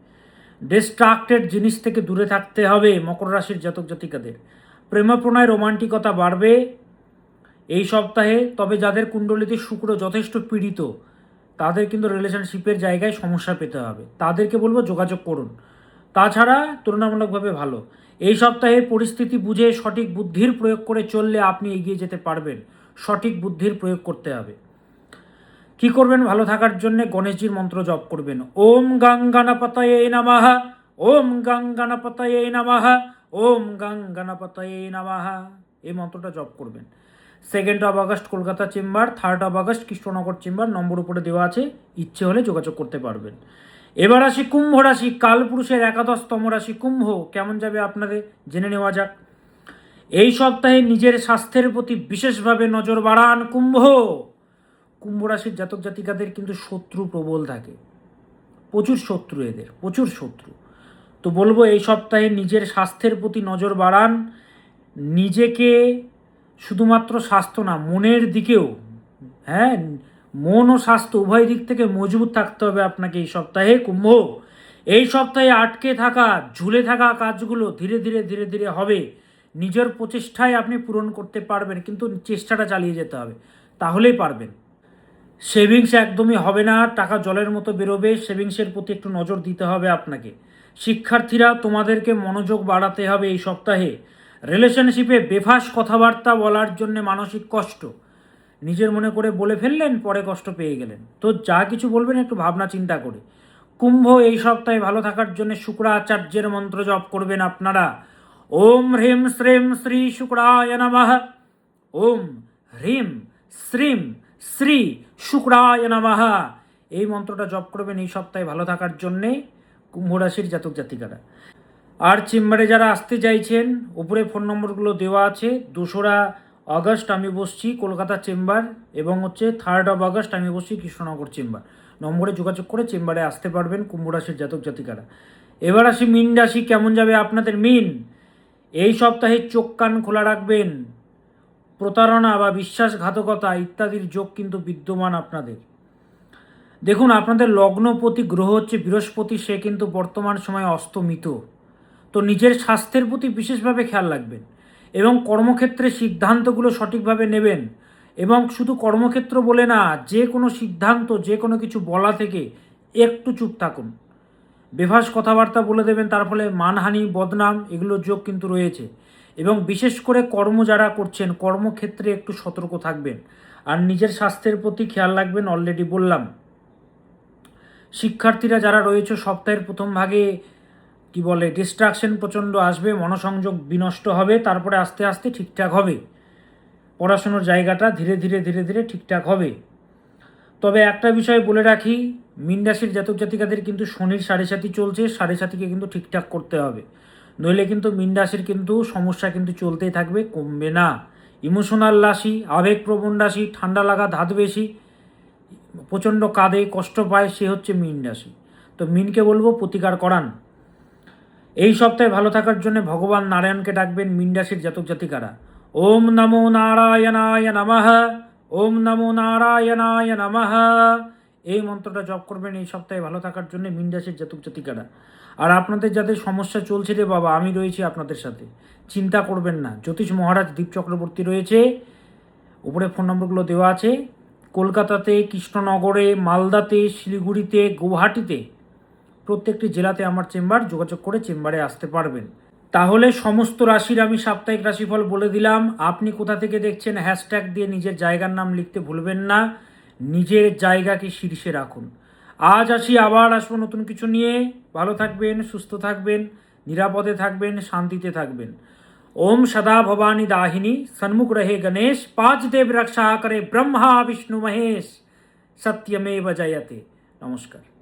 ডিস্ট্রাক্টেড জিনিস থেকে দূরে থাকতে হবে মকর রাশির জাতক জাতিকাদের। প্রেমপ্রণয় রোমান্টিকতা বাড়বে এই সপ্তাহে। তবে যাদের কুণ্ডলিতে শুক্র যথেষ্ট পীড়িত, তাদের কিন্তু রিলেশনশিপের জায়গায় সমস্যা পেতে হবে, তাদেরকে বলবো যোগাযোগ করুন। তাছাড়া তুলনামূলকভাবে ভালো। এই সপ্তাহে পরিস্থিতি বুঝে সঠিক বুদ্ধির প্রয়োগ করে চললে আপনি এগিয়ে যেতে পারবেন। সঠিক বুদ্ধির প্রয়োগ করতে হবে। কি করবেন ভালো থাকার জন্য? গণেশজির মন্ত্র জপ করবেন। ওম গাং গণপতয়ে নমঃ, ওম গাং গণপতয়ে নমঃ, ওম গাং গণপতয়ে নমঃ, এই মন্ত্রটা জপ করবেন। 2 August Kolkata chamber, 3 August Krishnanagar chamber, number উপরে দেওয়া আছে, ইচ্ছে হলে যোগাযোগ করতে পারবেন। এবার আসি কুম্ভ রাশি, কালপুরুষের 11তম রাশি কুম্ভ। কেমন যাবে আপনাদের জেনে নেওয়া যাক। এই সপ্তাহে নিজের স্বাস্থ্যের প্রতি বিশেষভাবে নজর বাড়ান কুম্ভ। কুম্ভ রাশির জাতক জাতিকাদের কিন্তু শত্রু প্রবল থাকে, প্রচুর শত্রু, এদের প্রচুর শত্রু। তো বলবো এই সপ্তাহে নিজের স্বাস্থ্যের প্রতি নজর বাড়ান। নিজেকে শুধুমাত্র স্বাস্থ্য না, মনের দিকেও, হ্যাঁ মন ও স্বাস্থ্য উভয় দিক থেকে মজবুত থাকতে হবে আপনাকে এই সপ্তাহে কুম্ভ। এই সপ্তাহে আটকে থাকা, ঝুলে থাকা কাজগুলো ধীরে ধীরে ধীরে ধীরে হবে। নিজের প্রচেষ্টায় আপনি পূরণ করতে পারবেন, কিন্তু চেষ্টাটা চালিয়ে যেতে হবে, তাহলেই পারবেন। সেভিংস একদমই হবে না, টাকা জলের মতো বেরোবে। সেভিংসের প্রতি একটু নজর দিতে হবে আপনাকে। শিক্ষার্থীরা, তোমাদেরকে মনোযোগ বাড়াতে হবে এই সপ্তাহে। রিলেশনশিপে বেফাস কথাবার্তা বলার জন্য মানসিক কষ্ট, নিজের মনে করে বলে ফেললেন, পরে কষ্ট পেয়ে গেলেন। তো যা কিছু বলবেন একটু ভাবনা চিন্তা করে। কুম্ভ এই সপ্তাহে ভালো থাকার জন্য শুক্রাচার্যের মন্ত্র জপ করবেন আপনারা। ওম হ্রিম শ্রীম শ্রী শুক্রায় নমঃ, ওম হ্রিম শ্রীম শ্রী শুক্রায় নমঃ, এই মন্ত্রটা জপ করবেন এই সপ্তাহে ভালো থাকার জন্যে কুম্ভ রাশির জাতক জাতিকারা। আর চেম্বারে যারা আসতে চাইছেন, উপরে ফোন নম্বরগুলো দেওয়া আছে। 2 আগস্ট আমি বসছি কলকাতা চেম্বার, এবং 3 আগস্ট আমি বসছি কৃষ্ণনগর চেম্বার। নম্বরে যোগাযোগ করে চেম্বারে আসতে পারবেন কুম্ভ রাশির জাতক জাতিকারা। এবার আসি মীন রাশি, কেমন যাবে আপনাদের মীন। এই সপ্তাহে চোখ কান খোলা রাখবেন। প্রতারণা বা বিশ্বাসঘাতকতা ইত্যাদির যোগ কিন্তু বিদ্যমান আপনাদের। দেখুন, আপনাদের লগ্নপতি গ্রহ হচ্ছে বৃহস্পতি, সে কিন্তু বর্তমান সময়ে অস্তমিত। তো নিজের স্বাস্থ্যের প্রতি বিশেষভাবে খেয়াল রাখবেন, এবং কর্মক্ষেত্রে সিদ্ধান্তগুলো সঠিকভাবে নেবেন। এবং শুধু কর্মক্ষেত্র বলে না, যে কোনো সিদ্ধান্ত, যে কোনো কিছু বলা থেকে একটু চুপ থাকুন। বেফাস কথাবার্তা বলে দেবেন, তার ফলে মানহানি, বদনাম, এগুলোর যোগ কিন্তু রয়েছে। এবং বিশেষ করে কর্ম যারা করছেন, কর্মক্ষেত্রে একটু সতর্ক থাকবেন। আর নিজের স্বাস্থ্যের প্রতি খেয়াল রাখবেন, অলরেডি বললাম। শিক্ষার্থীরা যারা রয়েছে সপ্তাহের প্রথম ভাগে কি বলে ডিস্ট্রাকশন প্রচণ্ড আসবে, মনোসংযোগ বিনষ্ট হবে, তারপরে আস্তে আস্তে ঠিকঠাক হবে। পড়াশুনোর জায়গাটা ধীরে ধীরে ধীরে ধীরে ঠিকঠাক হবে। তবে একটা বিষয় বলে রাখি, মীন রাশির জাতক জাতিকাদের কিন্তু শনির সাড়ে সাথী চলছে, সাড়ে সাথীকে কিন্তু ঠিকঠাক করতে হবে, নইলে কিন্তু মীন রাশির কিন্তু সমস্যা কিন্তু চলতেই থাকবে, কমবে না। ইমোশনাল রাশি, আবেগপ্রবণ রাশি, ঠান্ডা লাগা ধাত বেশি, প্রচণ্ড কাঁদে কষ্ট পায়, সে হচ্ছে মীন রাশি। তো মীনকে বলবো প্রতিকার করান। এই সপ্তাহে ভালো থাকার জন্য ভগবান নারায়ণকে ডাকবেন মীন রাশির জাতক জাতিকারা। ওম নমো নারায়ণায় নমঃ, ওম নমো নারায়ণায় নমঃ, এই মন্ত্রটা জপ করবেন এই সপ্তাহে ভালো থাকার জন্য মীন রাশির জাতক জাতিকারা। আর আপনাদের যাদের সমস্যা চলছে রে বাবা, আমি রয়েছি আপনাদের সাথে, চিন্তা করবেন না। জ্যোতিষ মহারাজ দীপ চক্রবর্তী রয়েছে, উপরে ফোন নম্বরগুলো দেওয়া আছে। কলকাতাতে, কৃষ্ণনগরে, মালদাতে, শিলিগুড়িতে, গুয়াহাটিতে, প্রত্যেকটি জেলাতে আমার চেম্বার, যোগাযোগ করে চেম্বারে আসতে পারবেন। তাহলে সমস্ত রাশির আমি সাপ্তাহিক রাশিফল বলে দিলাম। আপনি কোথা থেকে দেখছেন হ্যাশট্যাগ দিয়ে নিজের জায়গার নাম লিখতে ভুলবেন না, নিজের জায়গাকে শীর্ষে রাখুন। আজ আসি, আবার আসবো নতুন কিছু নিয়ে। ভালো থাকবেন, সুস্থ থাকবেন, নিরাপদে থাকবেন, শান্তিতে থাকবেন। ओम सदा भवानी दाहिनी सन्मुख रहे गणेश, पांच देव रक्षा करे ब्रह्मा विष्णु महेश, सत्यमेव जयते। नमस्कार।